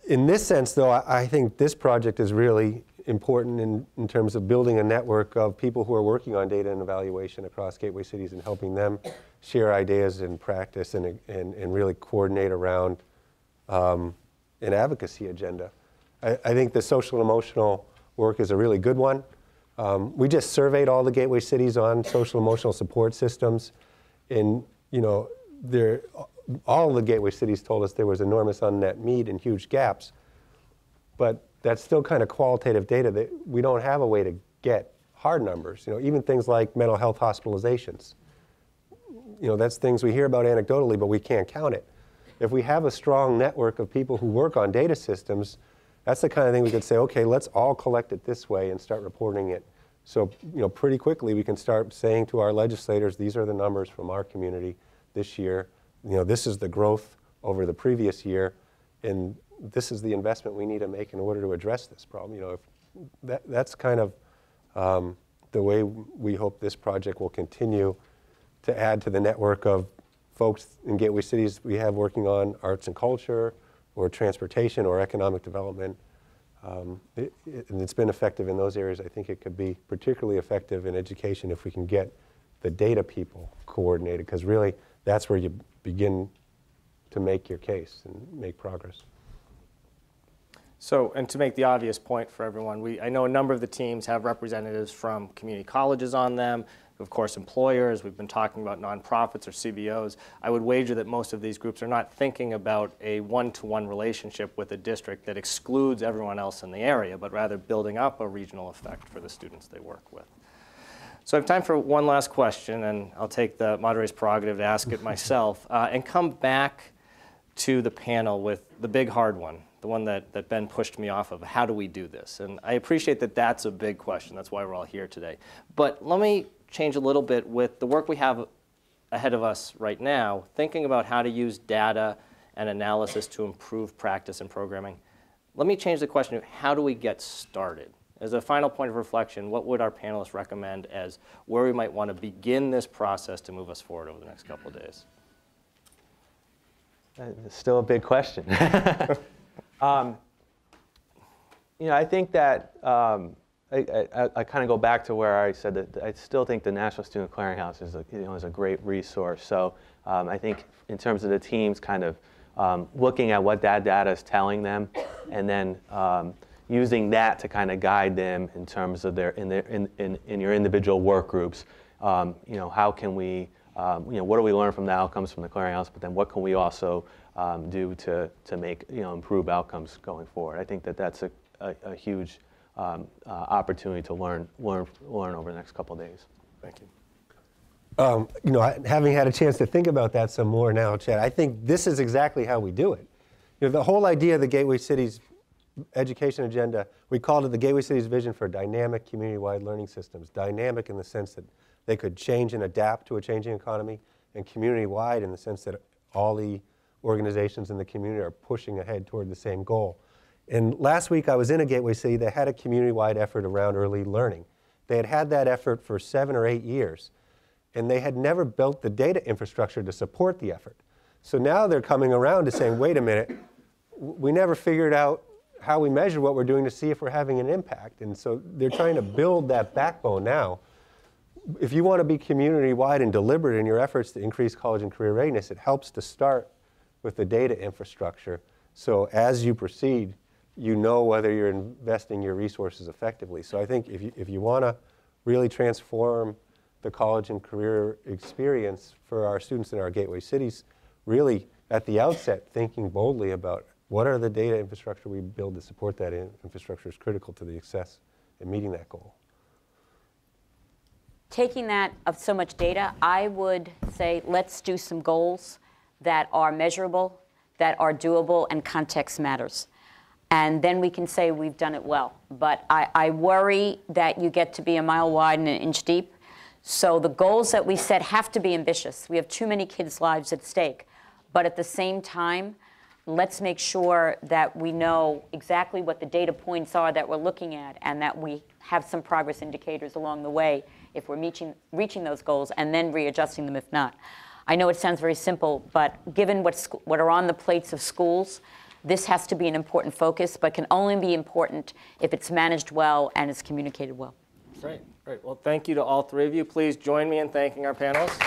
[SPEAKER 3] In this sense, though, I think this project is really important in terms of building a network of people who are working on data and evaluation across gateway cities and helping them share ideas and practice and really coordinate around an advocacy agenda. I think the social and emotional work is a really good one. We just surveyed all the gateway cities on social emotional support systems, and all of the gateway cities told us there was enormous unmet need and huge gaps, but that's still kind of qualitative data that we don't have a way to get hard numbers. Even things like mental health hospitalizations. That's things we hear about anecdotally, but we can't count it. If we have a strong network of people who work on data systems, that's the kind of thing we could say, okay, let's all collect it this way and start reporting it. So, pretty quickly we can start saying to our legislators, these are the numbers from our community this year. This is the growth over the previous year, and this is the investment we need to make in order to address this problem. That's kind of the way we hope this project will continue to add to the network of folks in gateway cities we have working on arts and culture, or transportation, or economic development. And it's been effective in those areas. I think it could be particularly effective in education if we can get the data people coordinated, because really that's where you begin to make your case and make progress.
[SPEAKER 1] So, and to make the obvious point for everyone, I know a number of the teams have representatives from community colleges on them, of course employers, we've been talking about nonprofits or CBOs. I would wager that most of these groups are not thinking about a one-to-one relationship with a district that excludes everyone else in the area, but rather building up a regional effect for the students they work with. So I have time for one last question, and I'll take the moderator's prerogative to ask it myself, and come back to the panel with the big hard one, the one that Ben pushed me off of. How do we do this? And I appreciate that that's a big question. That's why we're all here today. But let me change a little bit with the work we have ahead of us right now, thinking about how to use data and analysis to improve practice and programming. Let me change the question of how do we get started? As a final point of reflection, what would our panelists recommend as where we might want to begin this process to move us forward over the next couple of days?
[SPEAKER 2] It's still a big question. You know, I think that I kind of go back to where I said that I still think the National Student Clearinghouse is a great resource. So I think in terms of the teams kind of looking at what that data is telling them, and then using that to kind of guide them in terms of in your individual work groups. You know, how can we, you know, what do we learn from the outcomes from the clearinghouse? But then what can we also do to make, you know, improve outcomes going forward? I think that that's a huge opportunity to learn over the next couple of days.
[SPEAKER 1] Thank you.
[SPEAKER 3] You know, having had a chance to think about that some more now, Chad, I think this is exactly how we do it. You know, the whole idea of the Gateway Cities education agenda, we called it the Gateway Cities vision for dynamic community-wide learning systems. Dynamic in the sense that they could change and adapt to a changing economy, and community-wide in the sense that all the organizations in the community are pushing ahead toward the same goal. And last week I was in a Gateway City that had a community-wide effort around early learning. They had had that effort for 7 or 8 years, and they had never built the data infrastructure to support the effort. So now they're coming around to saying, wait a minute, we never figured out how we measure what we're doing to see if we're having an impact. And so they're trying to build that backbone now. If you want to be community-wide and deliberate in your efforts to increase college and career readiness, it helps to start with the data infrastructure. So as you proceed, you know whether you're investing your resources effectively. So I think if you want to really transform the college and career experience for our students in our Gateway Cities, really at the outset thinking boldly about what are the data infrastructure we build to support that infrastructure is critical to the success in meeting that goal.
[SPEAKER 4] Taking that of so much data, I would say let's do some goals that are measurable, that are doable, and context matters. And then we can say we've done it well. But I worry that you get to be a mile wide and an inch deep. So the goals that we set have to be ambitious. We have too many kids' lives at stake. But at the same time, let's make sure that we know exactly what the data points are that we're looking at, and that we have some progress indicators along the way if we're reaching those goals, and then readjusting them if not. I know it sounds very simple, but given what are on the plates of schools, this has to be an important focus, but can only be important if it's managed well and it's communicated well.
[SPEAKER 1] Great, great. Well, thank you to all three of you. Please join me in thanking our panelists.